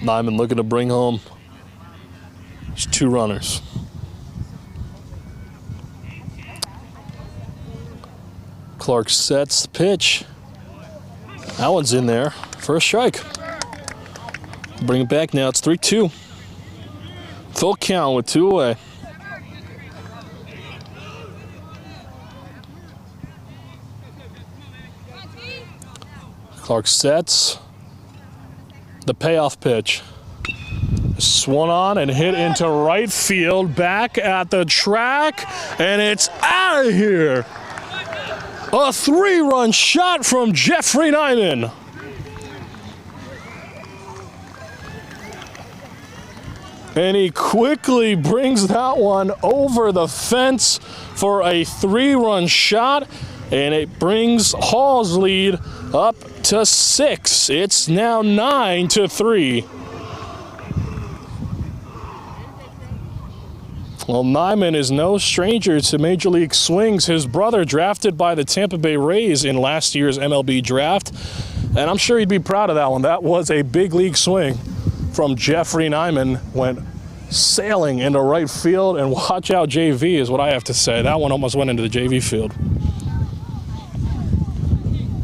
Nyman looking to bring home 2 runners. Clark sets the pitch. That one's in there for a strike. Bring it back now. It's 3-2. Full count with 2 away. Clark sets the payoff pitch. Swung on and hit into right field, back at the track, and it's out of here. A 3-run shot from Jeffrey Nyman. And he quickly brings that one over the fence for a 3-run shot, and it brings Hall's lead up to 6. It's now 9-3. Well, Nyman is no stranger to Major League swings. His brother drafted by the Tampa Bay Rays in last year's MLB draft, and I'm sure he'd be proud of that one. That was a big league swing from Jeffrey Nyman. Went sailing into right field, and watch out JV is what I have to say. That one almost went into the JV field.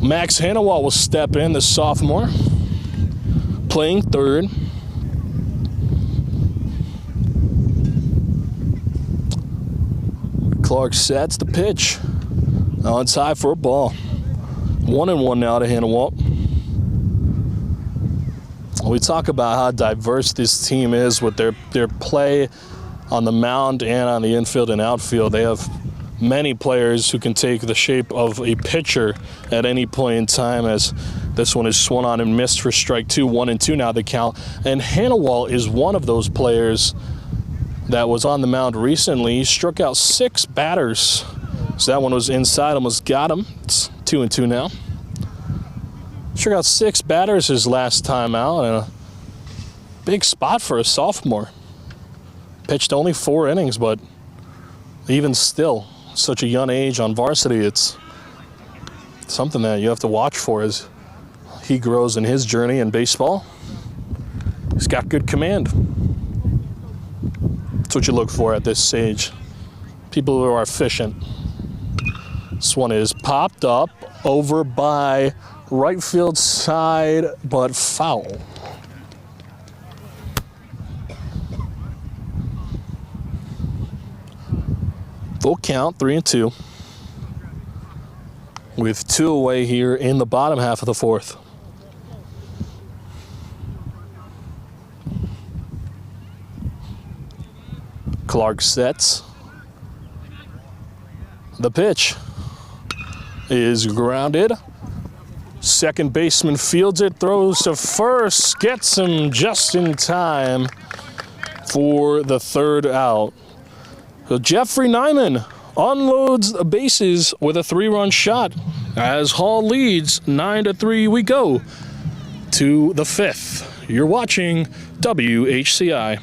Max Hannawalt will step in, the sophomore, playing third. Clark sets the pitch. Now it's high for a ball. 1-1 now to Hannawalt. We talk about how diverse this team is with their play on the mound and on the infield and outfield. They have many players who can take the shape of a pitcher at any point in time, as This one is swung on and missed for strike 2, 1-2 now the count. And Hannawalt is one of those players that was on the mound recently. He struck out 6 batters. So that one was inside, almost got him. It's 2-2 now. Struck out 6 batters his last time out, and a big spot for a sophomore. Pitched only 4 innings, but even still, such a young age on varsity, it's something that you have to watch for as he grows in his journey in baseball. He's got good command. That's what you look for at this stage. People who are efficient. This one is popped up over by right field side, but foul. Full count, 3-2. With 2 away here in the bottom half of the 4th. Clark sets. The pitch is grounded. Second baseman fields it, throws to first, gets him just in time for the 3rd out. So Jeffrey Nyman unloads the bases with a 3-run shot. As Hall leads 9-3, we go to the 5th. You're watching WHCI.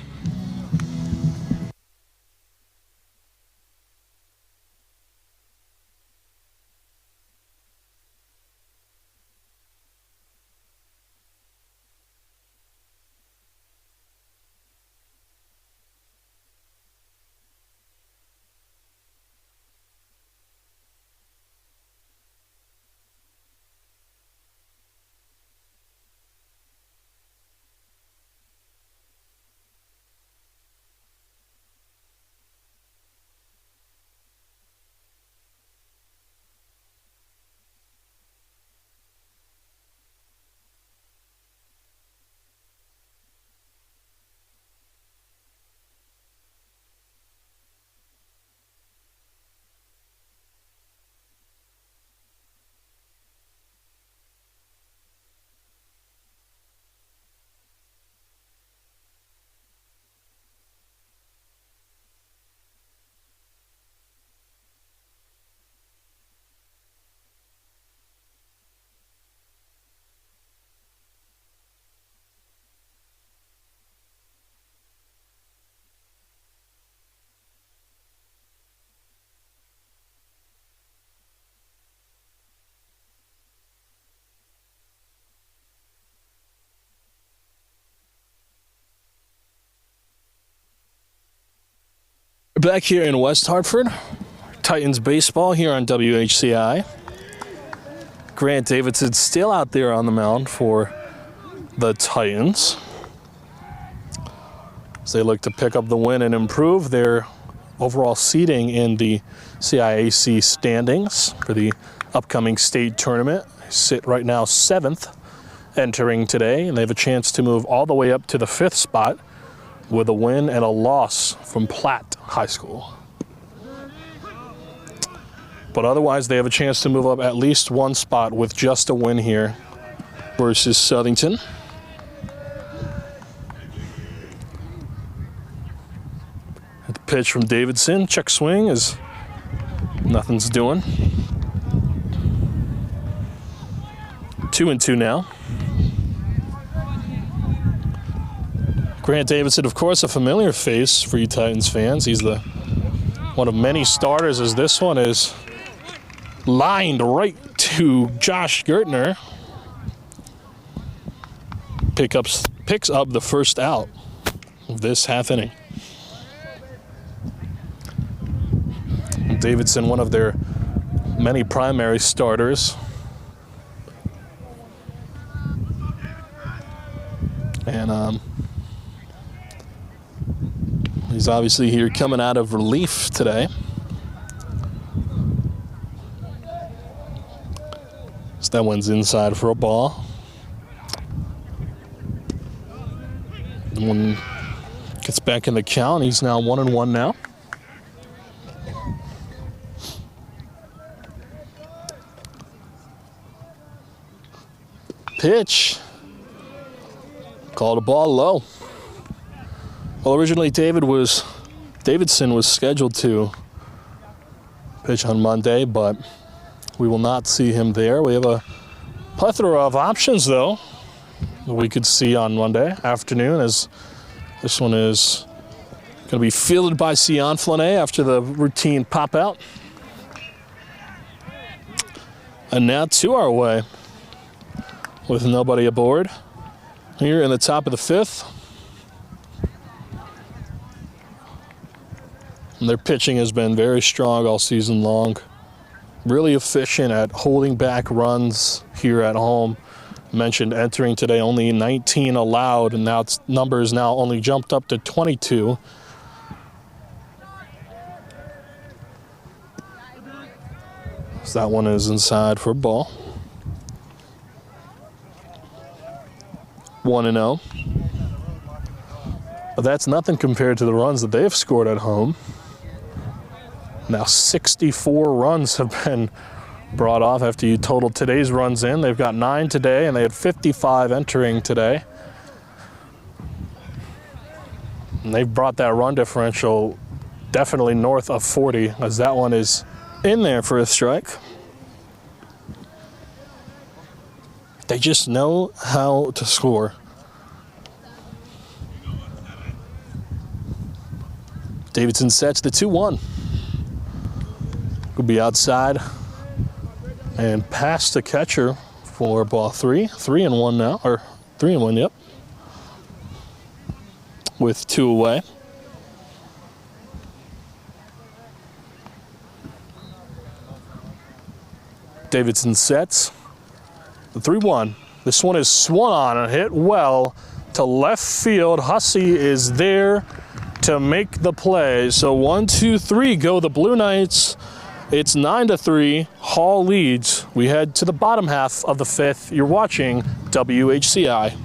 Back here in West Hartford, Titans baseball here on WHCI. Grant Davidson still out there on the mound for the Titans as they look to pick up the win and improve their overall seeding in the CIAC standings for the upcoming state tournament. They sit right now 7th entering today, and they have a chance to move all the way up to the 5th spot with a win and a loss from Platt High School. But otherwise, they have a chance to move up at least 1 spot with just a win here versus Southington. At the pitch from Davidson, check swing is nothing's doing. 2-2 now. Grant Davidson, of course, a familiar face for you Titans fans. He's the one of many starters, as this one is lined right to Josh Gertner. Picks up the first out of this half inning. Davidson, one of their many primary starters. And he's obviously here coming out of relief today. So that one's inside for a ball. The one gets back in the count. He's now 1-1 now. pitch. Called a ball low. Well, originally Davidson was scheduled to pitch on Monday, but we will not see him there. We have a plethora of options, though, that we could see on Monday afternoon, as this one is going to be fielded by Sion Flanae after the routine pop out. And now to our way with nobody aboard here in the top of the fifth. And their pitching has been very strong all season long. Really efficient at holding back runs here at home. Mentioned entering today only 19 allowed, and now its numbers now only jumped up to 22. So that one is inside for a ball. 1-0. But that's nothing compared to the runs that they've scored at home. Now 64 runs have been brought off after you total today's runs in. They've got 9 today, and they had 55 entering today. And they've brought that run differential definitely north of 40, as that one is in there for a strike. They just know how to score. Davidson sets the 2-1. Could be outside and past the catcher for ball 3. 3-1 now, or 3-1, yep. With 2 away. Davidson sets the 3-1. This one is swung on and hit well to left field. Hussey is there to make the play. So 1, 2, 3 go the Blue Knights. It's 9-3. Hall leads. We head to the bottom half of the fifth. You're watching WHCI.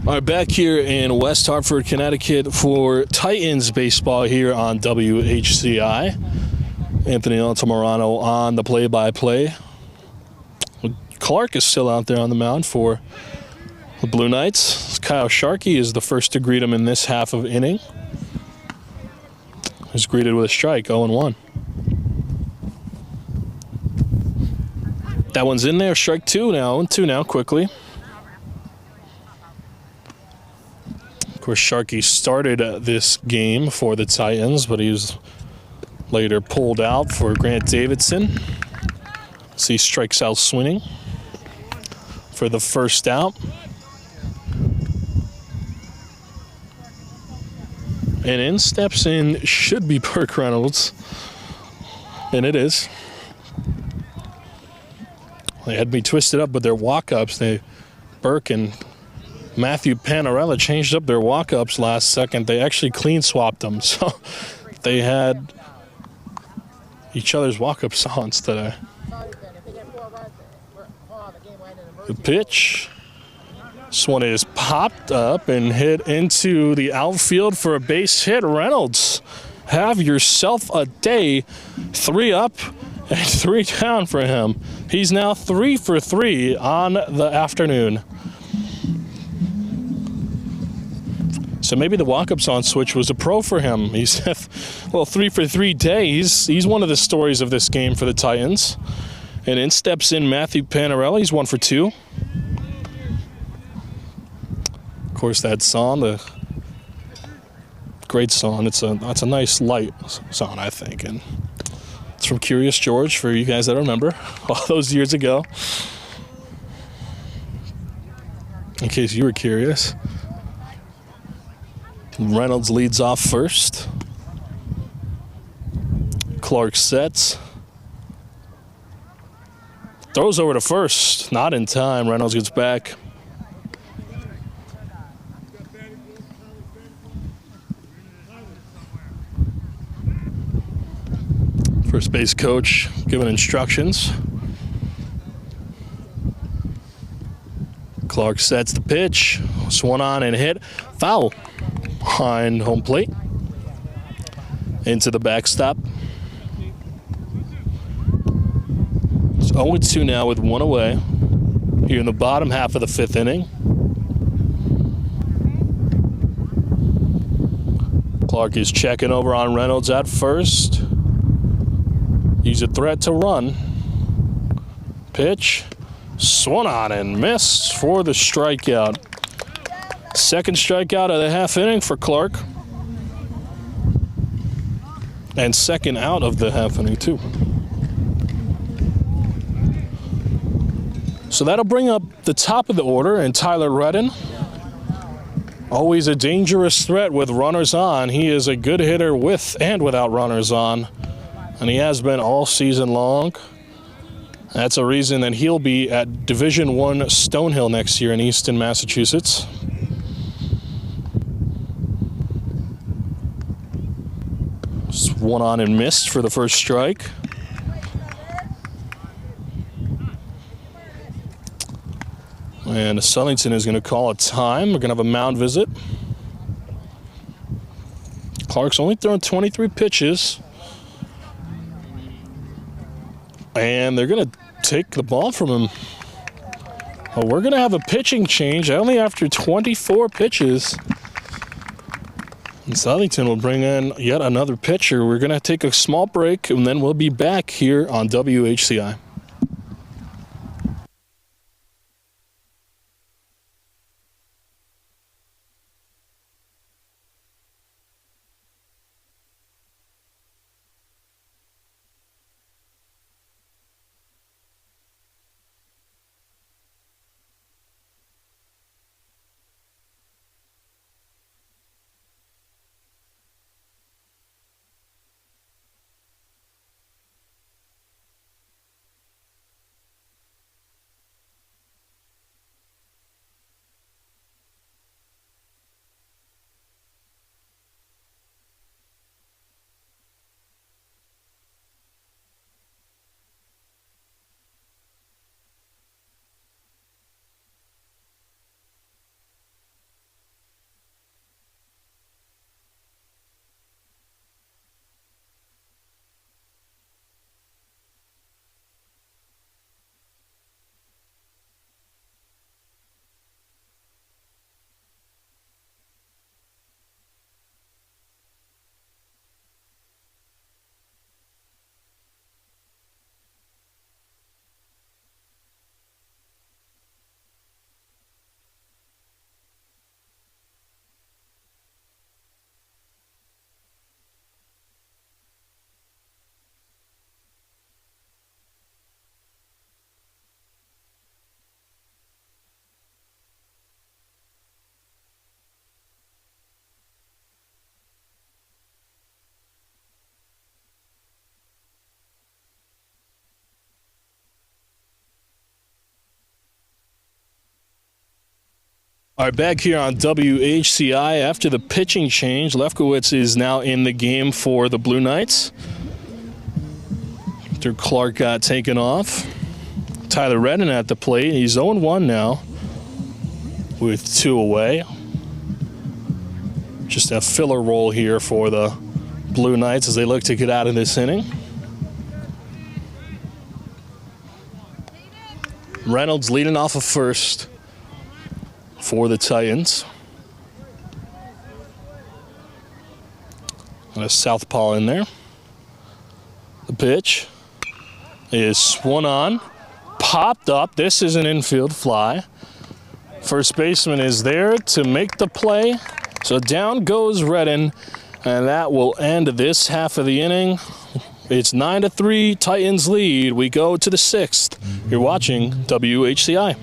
All right, back here in West Hartford, Connecticut for Titans baseball here on WHCI. Anthony Altamirano on the play-by-play. Clark is still out there on the mound for the Blue Knights. Kyle Sharkey is the first to greet him in this half of inning. He's greeted with a strike, 0-1. That one's in there, strike 2 now, 0-2 now, quickly. Of course, Sharkey started this game for the Titans, but he was later pulled out for Grant Davidson. So he strikes out swinging for the first out. And in steps in should be Burke Reynolds. And it is. They had me twisted up with their walk-ups. Burke and Matthew Panarella changed up their walk-ups last second. They actually clean swapped them. So they had each other's walk-ups on today. The pitch. This one is popped up and hit into the outfield for a base hit. Reynolds, have yourself a day. 3 up and 3 down for him. He's now 3 for 3 on the afternoon. So maybe the walk-ups on switch was a pro for him. He's had, well, 3 for 3 days. He's one of the stories of this game for the Titans. And in steps in Matthew Panarella. He's 1 for 2. Of course, that song, the great song. It's a nice light song, I think. And it's from Curious George for you guys that remember all those years ago. In case you were curious. Reynolds leads off first. Clark sets. Throws over to first. Not in time. Reynolds gets back. First base coach giving instructions. Clark sets the pitch. Swung on and hit. Foul behind home plate. Into the backstop. It's 0-2 now with 1 away. Here in the bottom half of the 5th inning. Clark is checking over on Reynolds at first. He's a threat to run. Pitch. Swung on and missed for the strikeout. Second strikeout of the half inning for Clark. And second out of the half inning, too. So that'll bring up the top of the order, and Tyler Redden. Always a dangerous threat with runners on. He is a good hitter with and without runners on. And he has been all season long. That's a reason that he'll be at Division I Stonehill next year in Easton, Massachusetts. Swung on and missed for the first strike. And Southington is going to call a time. We're going to have a mound visit. Clark's only thrown 23 pitches. And they're going to take the ball from him. Well, we're going to have a pitching change only after 24 pitches. And Southington will bring in yet another pitcher. We're going to take a small break, and then we'll be back here on WHCI. All right, back here on WHCI after the pitching change. Lefkowitz is now in the game for the Blue Knights. After Clark got taken off. Tyler Redden at the plate. He's 0-1 now with 2 away. Just a filler role here for the Blue Knights as they look to get out of this inning. Reynolds leading off of first for the Titans. And a southpaw in there. The pitch is swung on, popped up. This is an infield fly. First baseman is there to make the play. So down goes Redden, and that will end this half of the inning. It's 9-3, Titans lead. We go to the 6th. You're watching WHCI.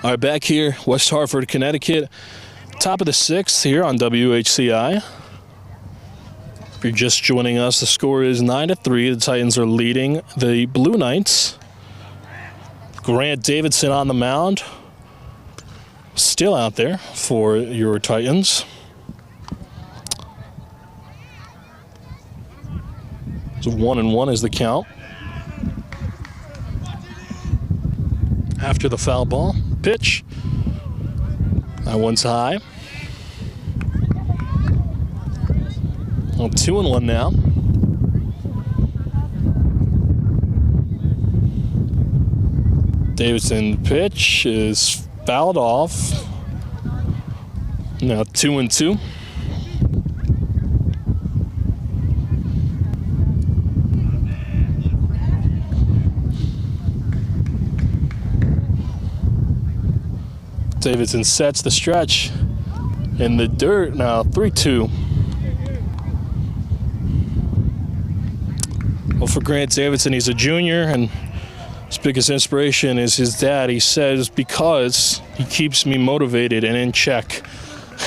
All right, back here, West Hartford, Connecticut. Top of the 6th here on WHCI. If you're just joining us, the score is 9-3. The Titans are leading the Blue Knights. Grant Davidson on the mound. Still out there for your Titans. So 1-1 is the count. After the foul ball, pitch. That one's high. Well, 2-1 now. Davidson pitch is fouled off. Now 2-2. Davidson sets the stretch in the dirt. Now 3-2. Well, for Grant Davidson, he's a junior, and his biggest inspiration is his dad. He says, because he keeps me motivated and in check.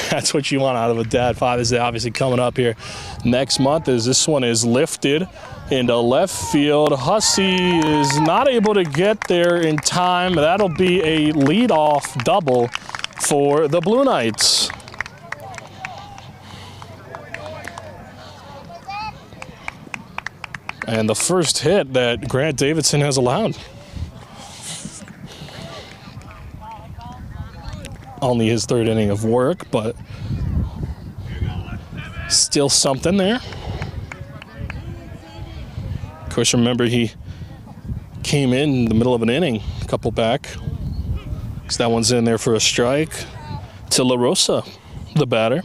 That's what you want out of a dad. Father's Day obviously coming up here next month, as this one is lifted into left field. Hussey is not able to get there in time. That'll be a leadoff double for the Blue Knights. And the first hit that Grant Davidson has allowed. Only his 3rd inning of work, but still something there. Of course, remember he came in the middle of an inning, a couple back. So that one's in there for a strike. To La Rosa, the batter,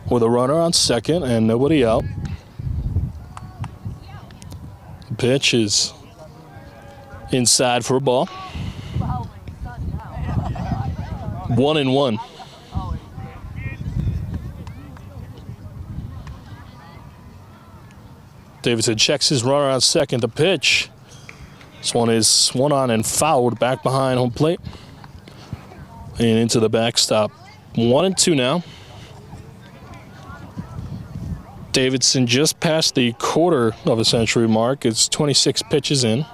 with a runner on second and nobody out. The pitch is inside for a ball. 1-1. Davidson checks his runner on second. The pitch. This one is swung on and fouled back behind home plate. And into the backstop. 1-2 now. Davidson just passed the quarter of a century mark. It's 26 pitches in.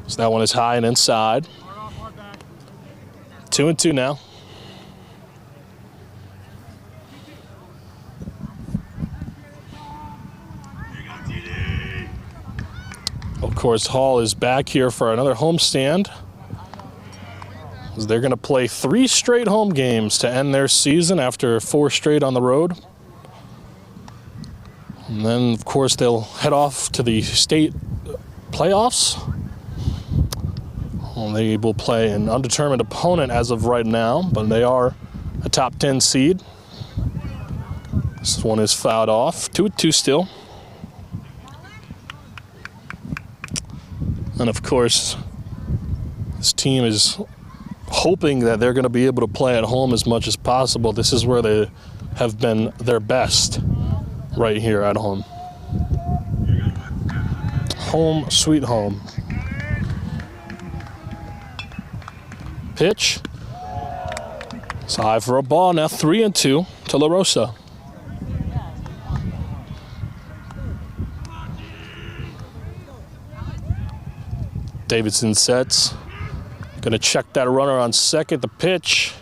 So that one is high and inside. 2-2 now. Of course, Hall is back here for another homestand. They're going to play 3 straight home games to end their season after 4 straight on the road. And then, of course, they'll head off to the state playoffs. Well, they will play an undetermined opponent as of right now, but they are a top 10 seed. This one is fouled off. 2-2 still. And of course, this team is hoping that they're going to be able to play at home as much as possible. This is where they have been their best, right here at home. Home, sweet home. Pitch. It's high for a ball. Now 3-2 to La Rosa. Davidson sets. Gonna check that runner on second. The pitch.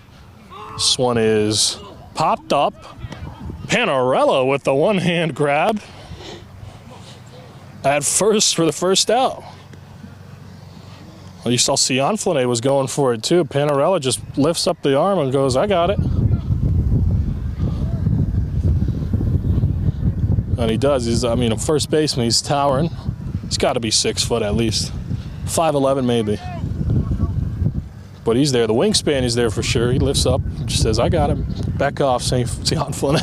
This one is popped up. Panarello with the one-hand grab at first for the first out. Well, you saw Cianflone was going for it too. Panarello just lifts up the arm and goes, I got it. And he does. He's, I mean, a first baseman, he's towering. He's got to be 6 foot at least. 5'11" maybe. But he's there. The wingspan is there for sure. He lifts up, just says, I got him. Back off, St. Cianflone.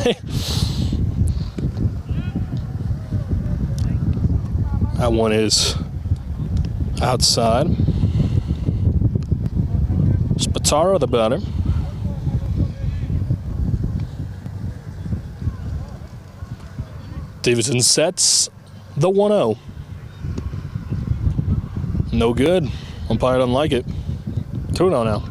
That one is outside. Spataro, the batter. Davidson sets the 1-0. No good. Umpire doesn't like it. 2-0 now.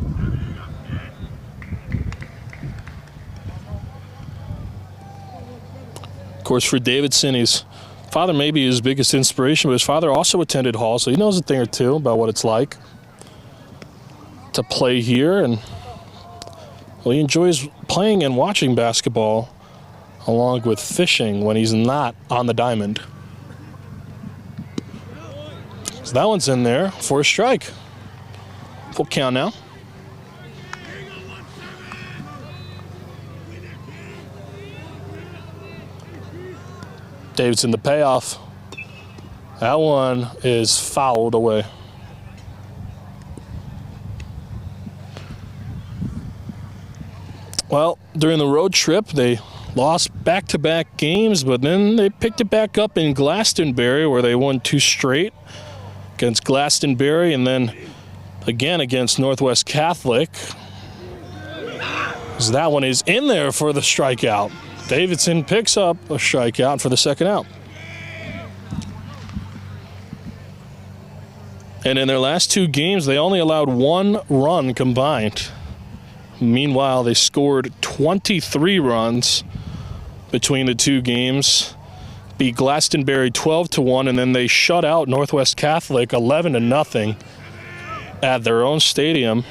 Of course, for Davidson, his father may be his biggest inspiration, but his father also attended Hall, so he knows a thing or two about what it's like to play here. And well, he enjoys playing and watching basketball along with fishing when he's not on the diamond. So that one's in there for a strike. Full count now. Davidson, the payoff. That one is fouled away. Well, during the road trip, they lost back-to-back games, but then they picked it back up in Glastonbury, where they won 2 straight against Glastonbury and then again against Northwest Catholic. So that one is in there for the strikeout. Davidson picks up a strikeout for the second out. And in their last 2 games, they only allowed 1 run combined. Meanwhile, they scored 23 runs between the 2 games. Beat Glastonbury 12-1, and then they shut out Northwest Catholic 11-0 at their own stadium.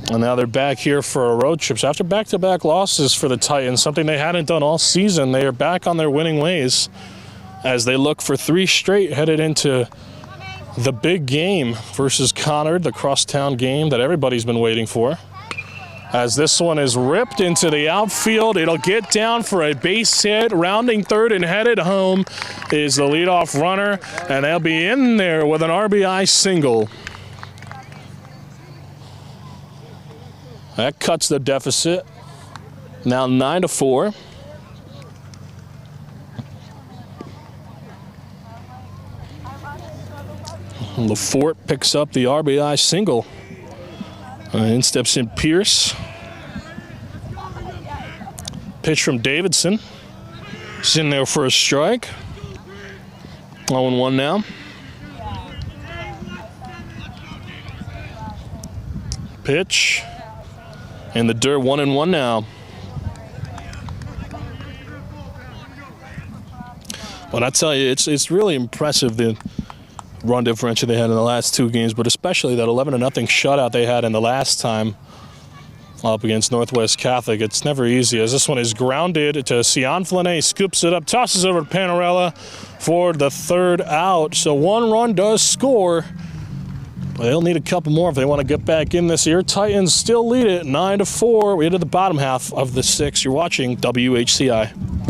And now they're back here for a road trip. So after back-to-back losses for the Titans, something they hadn't done all season, they are back on their winning ways as they look for 3 straight headed into the big game versus Conard, the crosstown game that everybody's been waiting for. as this one is ripped into the outfield. It'll get down for a base hit. Rounding third and headed home is the leadoff runner, and they'll be in there with an RBI single. That cuts the deficit. Now 9-4. LaForte picks up the RBI single. In steps in Pierce. Pitch from Davidson. He's in there for a strike. 0-1 now. Pitch. In the dirt, 1-1 now. But I tell you, it's really impressive the run differential they had in the last two games, but especially that 11-0 shutout they had in the last time up against Northwest Catholic. It's never easy, as this one is grounded to Cianflane, scoops it up, tosses over to Panarella for the third out. So one run does score, but they'll need a couple more if they want to get back in this year. Titans still lead it 9-4. We're into the bottom half of the sixth. You're watching WHCI.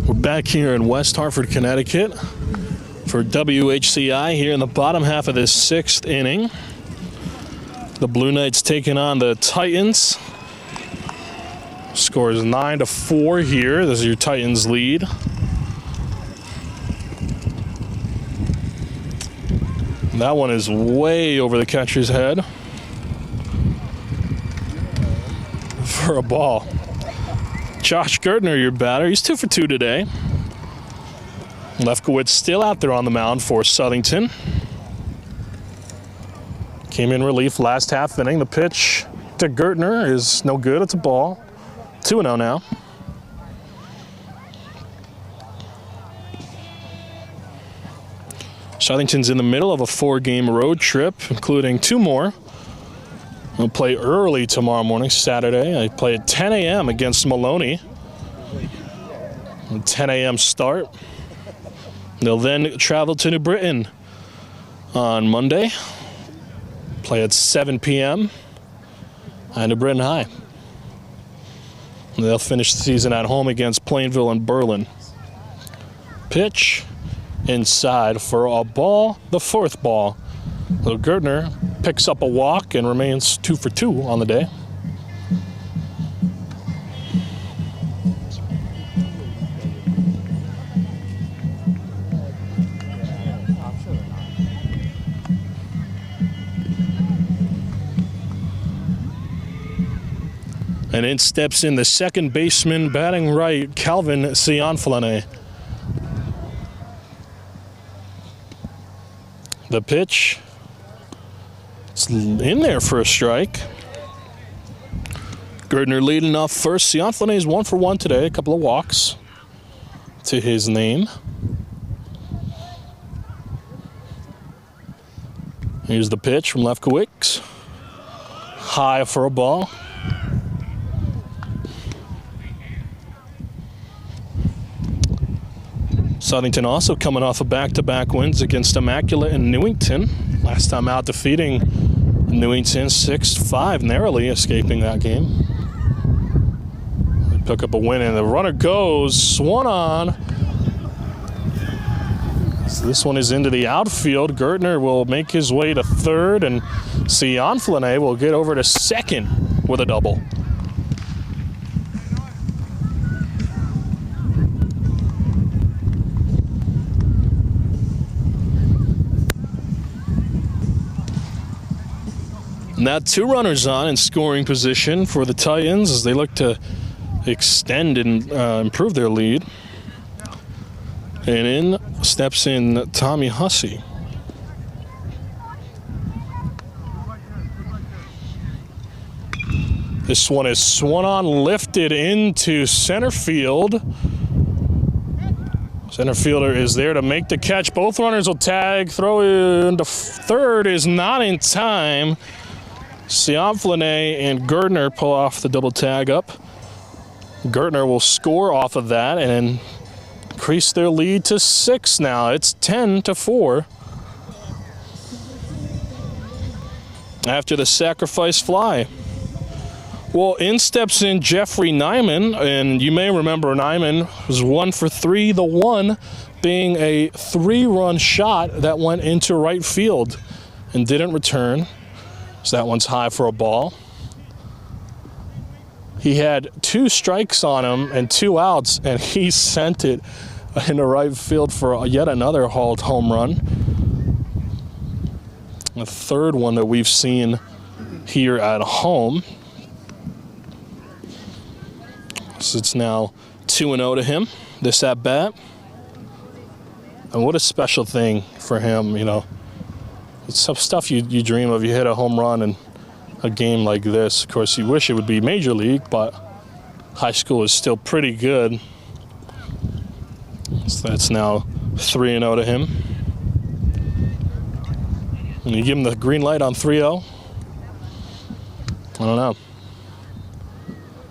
We're back here in West Hartford, Connecticut for WHCI here in the bottom half of this sixth inning. The Blue Knights taking on the Titans. Score is 9-4 here. This is your Titans lead. That one is way over the catcher's head for a ball. Josh Gertner, your batter. He's 2 for 2 today. Lefkowitz still out there on the mound for Southington. Came in relief last half inning. The pitch to Gertner is no good. It's a ball. 2-0 now. Southington's in the middle of a 4-game road trip, including 2 more. We'll play early tomorrow morning, Saturday. I play at 10 a.m. against Maloney. A 10 a.m. start. They'll then travel to New Britain on Monday. Play at 7 p.m. at New Britain High. And they'll finish the season at home against Plainville and Berlin. Pitch inside for a ball, the 4th ball. Little Gertner picks up a walk and remains 2 for 2 on the day. And in steps in the second baseman, batting right, Calvin Cianflane. The pitch It's in there for a strike. Gardner leading off first. Sionflane is 1 for 1 today. A couple of walks to his name. Here's the pitch from Lefkowitz. High for a ball. Southington also coming off of back-to-back wins against Immaculate and Newington. Last time out defeating Newington 6-5, narrowly escaping that game. They pick up a win and the runner goes, swung on. So this one is into the outfield. Gertner will make his way to third, and Sionflane will get over to second with a double. Now 2 runners on in scoring position for the Titans as they look to extend and improve their lead. And in steps in Tommy Hussey. This one is swung on, lifted into center field. Center fielder is there to make the catch. Both runners will tag. Throw into third is not in time. Sionflane and Gertner pull off the double tag up. Gertner will score off of that and increase their lead to 6 now. It's 10-4. After the sacrifice fly. Well, in steps in Jeffrey Nyman, and you may remember Nyman was 1 for 3, the one being a 3-run shot that went into right field and didn't return. So that one's high for a ball. He had 2 strikes on him and 2 outs, and he sent it into right field for yet another hauled home run. The third one that we've seen here at home. So it's now 2-0 to him, this at bat. And what a special thing for him, you know. It's some stuff you dream of. You hit a home run in a game like this. Of course, you wish it would be major league, but high school is still pretty good. So that's now 3-0 to him. And you give him the green light on 3-0? I don't know.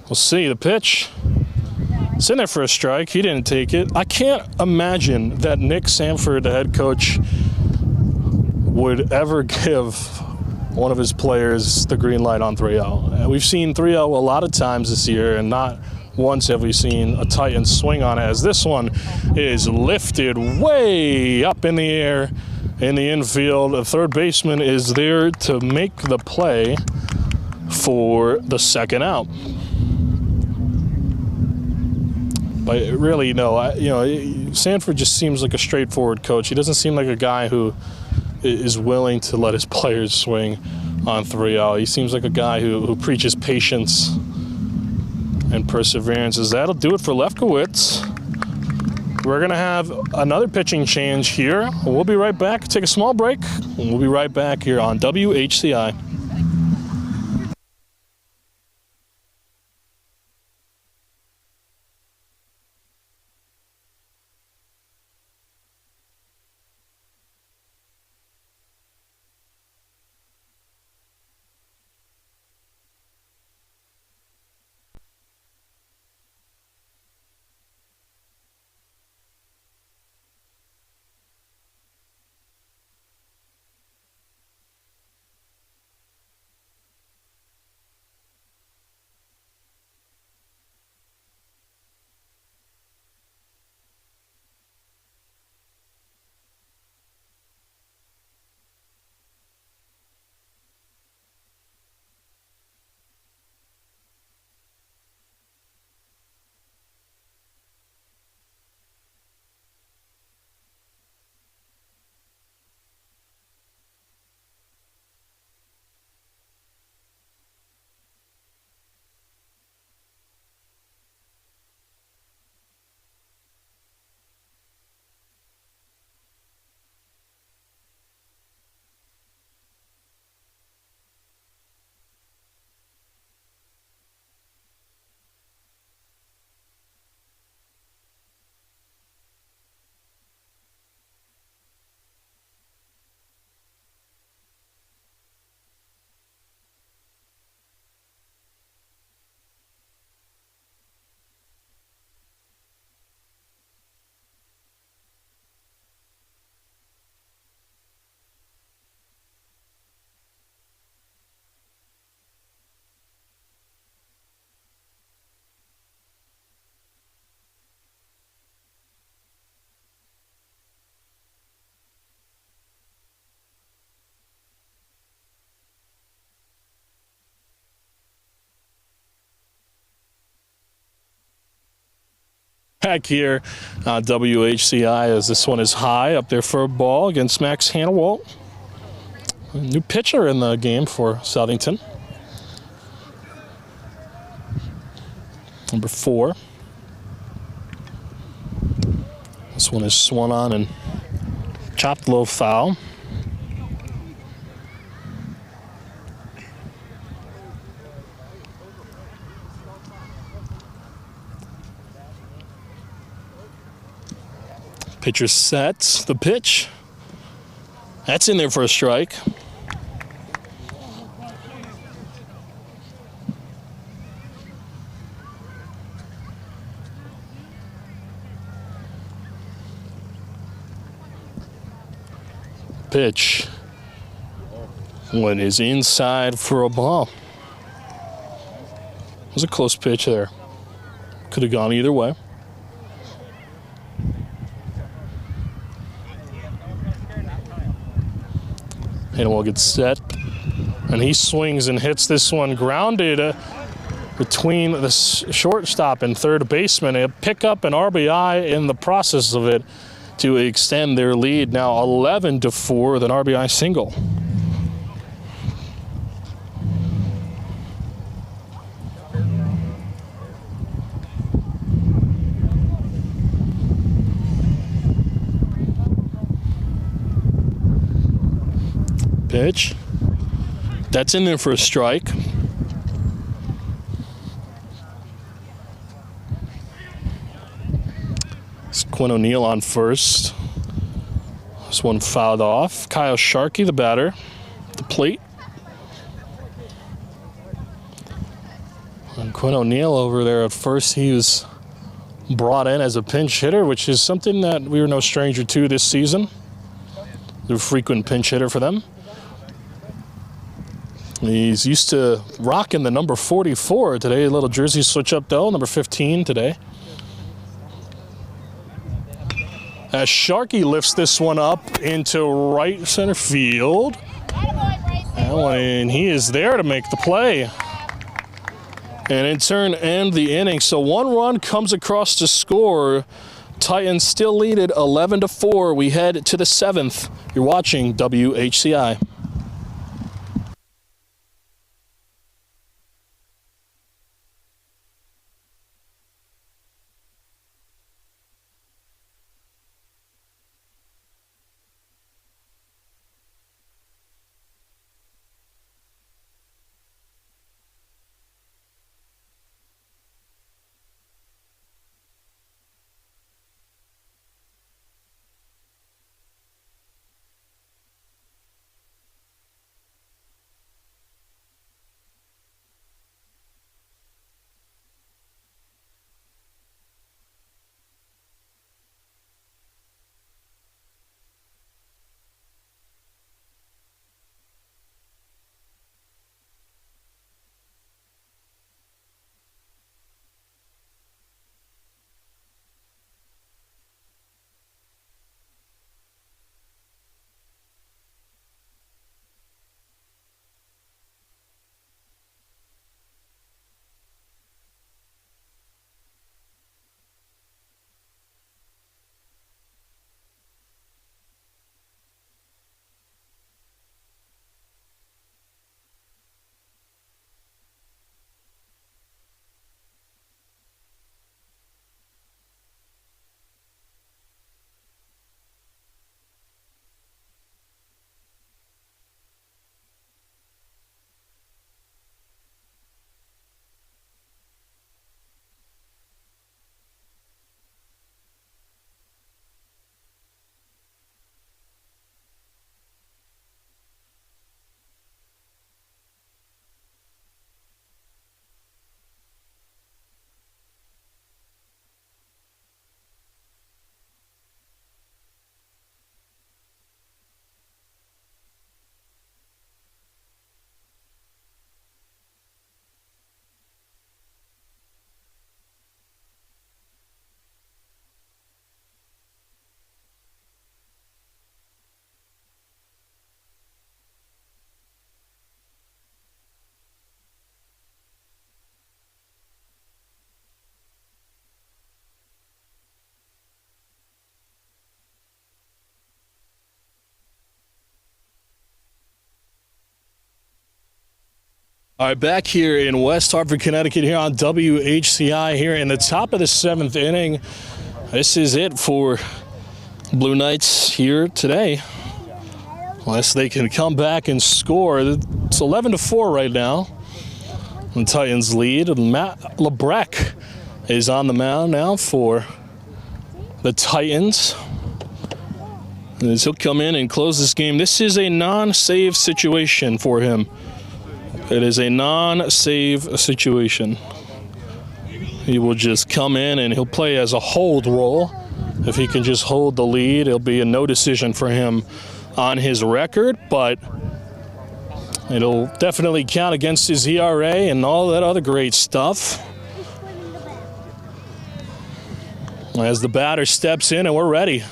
We'll see. The pitch. It's in there for a strike. He didn't take it. I can't imagine that Nick Sanford, the head coach, would ever give one of his players the green light on 3-0. We've seen 3-0 a lot of times this year, and not once have we seen a Titan swing on it, as this one is lifted way up in the air in the infield. The third baseman is there to make the play for the second out. But really, no, Sanford just seems like a straightforward coach. He doesn't seem like a guy who is willing to let his players swing on 3-0. He seems like a guy who preaches patience and perseverance. That'll do it for Lefkowitz. We're going to have another pitching change here. We'll be right back. Take a small break, and we'll be right back here on WHCI. Back here on WHCI as this one is high up there for a ball against Max Hanawalt. A new pitcher in the game for Southington. Number 4. This one is swung on and chopped a little foul. Pitcher sets the pitch. That's in there for a strike. Pitch. One is inside for a ball. It was a close pitch there. Could have gone either way. Hanawalt gets set, and he swings and hits this one grounded between the shortstop and third baseman. A pick up an RBI in the process of it to extend their lead now 11-4 with an RBI single. Pitch. That's in there for a strike. It's Quinn O'Neill on first. This one fouled off. Kyle Sharkey, the batter, at the plate. And Quinn O'Neill over there at first, he was brought in as a pinch hitter, which is something that we were no stranger to this season. They're a frequent pinch hitter for them. He's used to rocking the number 44 today. A little jersey switch up though, number 15 today. As Sharkey lifts this one up into right center field. And he is there to make the play. And in turn, end the inning. So one run comes across to score. Titans still lead it 11-4. We head to the 7th. You're watching WHCI. All right, back here in West Hartford, Connecticut, here on WHCI, here in the top of the 7th inning. This is it for Blue Knights here today. Unless they can come back and score. It's 11-4 right now. The Titans lead. Matt Lebrecht is on the mound now for the Titans. As he'll come in and close this game. This is a non-save situation for him. It is a non-save situation. He will just come in and he'll play as a hold role. If he can just hold the lead, it'll be a no decision for him on his record, but it'll definitely count against his ERA and all that other great stuff. As the batter steps in and we're ready.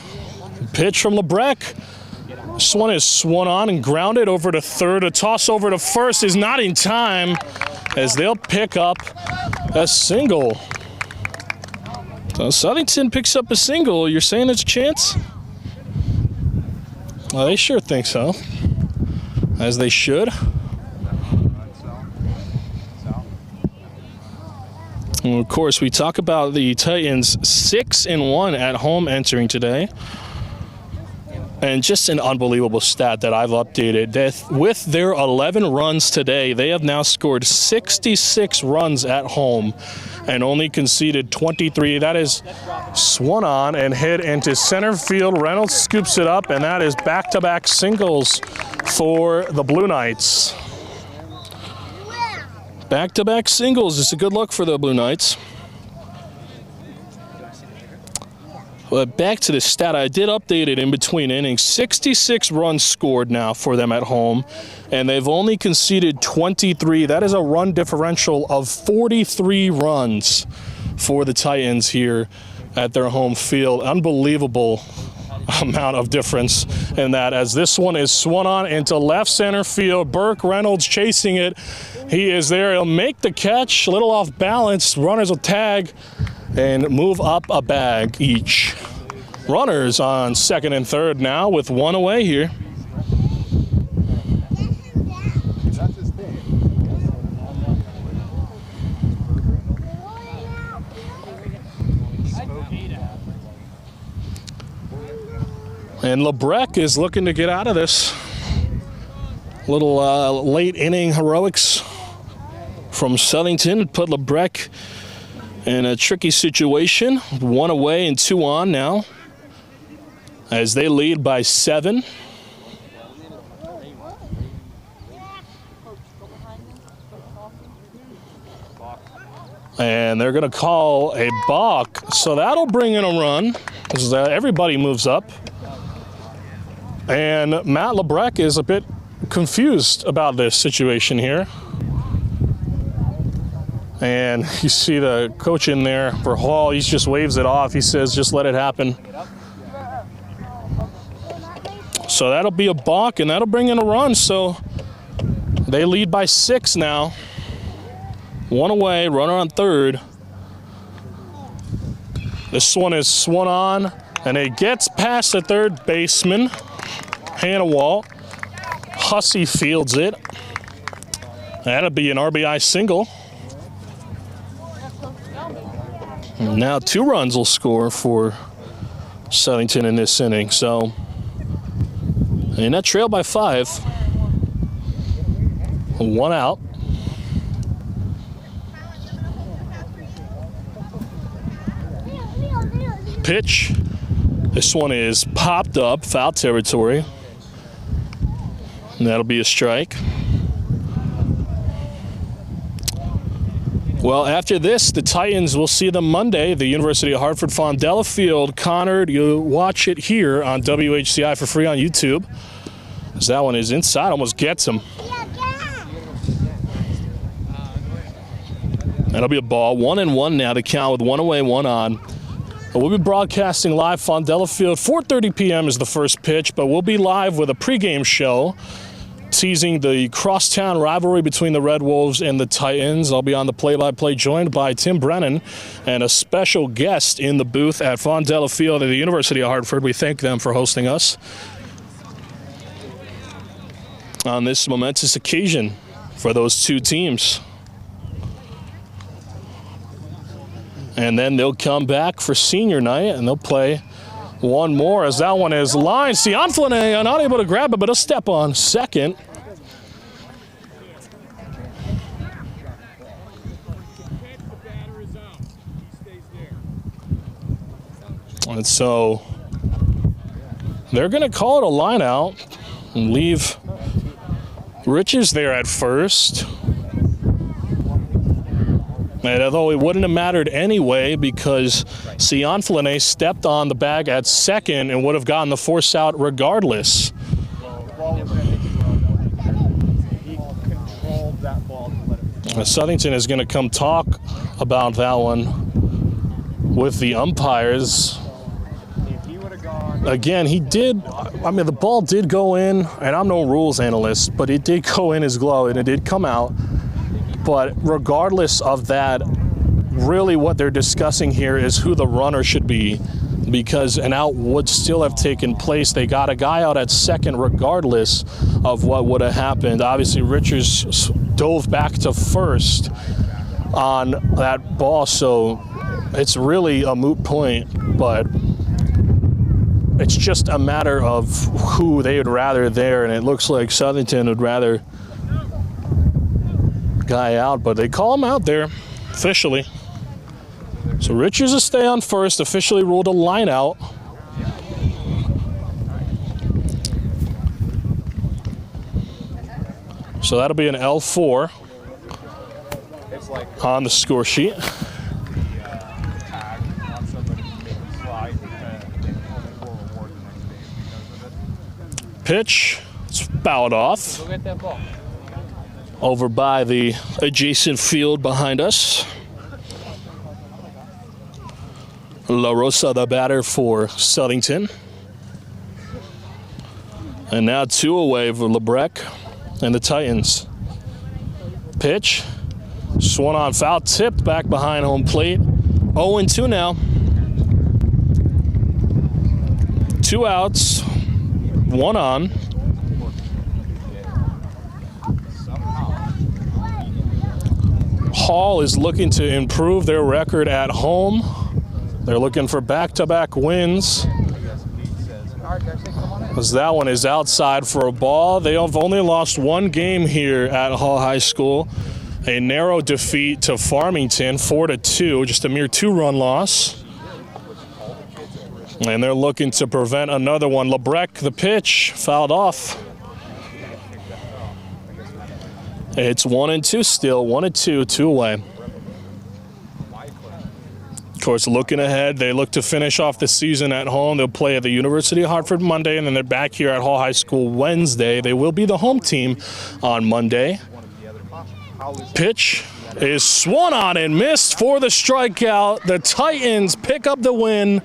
Pitch from Lebrecht. This one is swung on and grounded over to third. A toss over to first is not in time as they'll pick up a single. So Southington picks up a single. You're saying there's a chance? Well, they sure think so, as they should. And of course, we talk about the Titans 6-1 at home entering today. And just an unbelievable stat that I've updated. With their 11 runs today, they have now scored 66 runs at home and only conceded 23. That is swung on and hit into center field. Reynolds scoops it up, and that is back-to-back singles for the Blue Knights. Back-to-back singles. It's a good look for the Blue Knights. But back to the stat, I did update it in between innings. 66 runs scored now for them at home, and they've only conceded 23. That is a run differential of 43 runs for the Titans here at their home field. Unbelievable amount of difference in that, as this one is swung on into left center field. Burke Reynolds chasing it. He is there. He'll make the catch. A little off balance. Runners will tag and move up a bag each. Runners on second and third now with one away here. And Lebrecht is looking to get out of this. Little late inning heroics from Southington put Lebrecht in a tricky situation. One away and two on now, as they lead by 7. And they're going to call a balk, so that'll bring in a run. Everybody moves up. And Matt Lebrecht is a bit confused about this situation here. And you see the coach in there for Hall. He just waves it off. He says, just let it happen. So that'll be a balk, and that'll bring in a run. So they lead by 6 now. One away, runner on third. This one is swung on, and it gets past the third baseman, Hannawalt. Hussey fields it. That'll be an RBI single. And now 2 runs will score for Southington in this inning. So, and that trail by 5. 1 out. Pitch. This one is popped up, foul territory. And that'll be a strike. Well, after this, the Titans will see them Monday, the University of Hartford Fondella Field. Connor, you'll watch it here on WHCI for free on YouTube. As that one is inside, almost gets him. That'll be a ball. 1-1 now to count with 1 away, 1 on. We'll be broadcasting live Fondella Field. 4:30 p.m. is the first pitch, but we'll be live with a pregame show teasing the crosstown rivalry between the Red Wolves and the Titans. I'll be on the play-by-play, joined by Tim Brennan and a special guest in the booth at Fondella Field at the University of Hartford. We thank them for hosting us on this momentous occasion for those two teams. And then they'll come back for senior night, and they'll play one more as that one is lined. Cianflone not able to grab it, but a step on second. And so they're going to call it a line out and leave Richards there at first. And although it wouldn't have mattered anyway because Cianflone stepped on the bag at second and would have gotten the force out regardless. Southington is going to come talk about that one with the umpires. Again, the ball did go in, and I'm no rules analyst, but it did go in his glove and it did come out. But regardless of that, really what they're discussing here is who the runner should be, because an out would still have taken place. They got a guy out at second regardless of what would have happened. Obviously, Richards dove back to first on that ball, so it's really a moot point, but it's just a matter of who they would rather there, and it looks like Southington would rather guy out, but they call him out there officially. So Richards will stay on first, officially ruled a line out. So that'll be an L4 on the score sheet. Pitch, it's fouled off. Over by the adjacent field behind us. La Rosa, the batter for Southington. And now 2 away for Lebrecq and the Titans. Pitch, swung on foul, tipped back behind home plate. 0-2 now. 2 outs, 1 on. Hall is looking to improve their record at home. They're looking for back-to-back wins. As that one is outside for a ball. They have only lost 1 game here at Hall High School. A narrow defeat to Farmington, 4-2, just a mere 2-run loss. And they're looking to prevent another one. Lebrecq, the pitch, fouled off. It's 1-2 still, 1-2, 2 away. Of course, looking ahead, they look to finish off the season at home. They'll play at the University of Hartford Monday, and then they're back here at Hall High School Wednesday. They will be the home team on Monday. Pitch is swung on and missed for the strikeout. The Titans pick up the win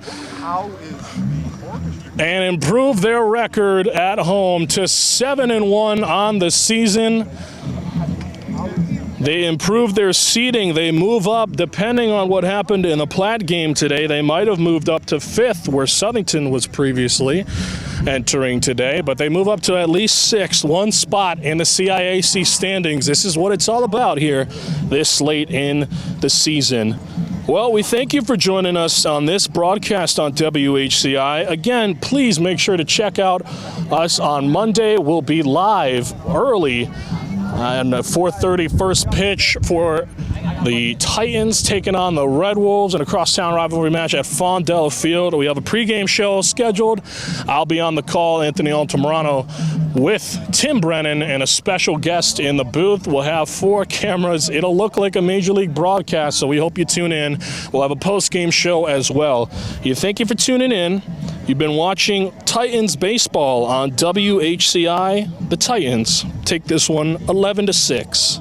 and improve their record at home to 7-1 on the season. They improved their seeding. They move up, depending on what happened in the Platte game today. They might have moved up to 5th, where Southington was previously entering today, but they move up to at least 6th, 1 spot in the CIAC standings. This is what it's all about here this late in the season. Well, we thank you for joining us on this broadcast on WHCI. Again, please make sure to check out us on Monday. We'll be live early and a 4:30 first pitch for the Titans taking on the Red Wolves in a crosstown rivalry match at Fondell Field. We have a pregame show scheduled. I'll be on the call, Anthony Altamirano, with Tim Brennan and a special guest in the booth. We'll have 4 cameras. It'll look like a Major League broadcast, so we hope you tune in. We'll have a postgame show as well. Thank you for tuning in. You've been watching Titans baseball on WHCI. The Titans take this one 11-6.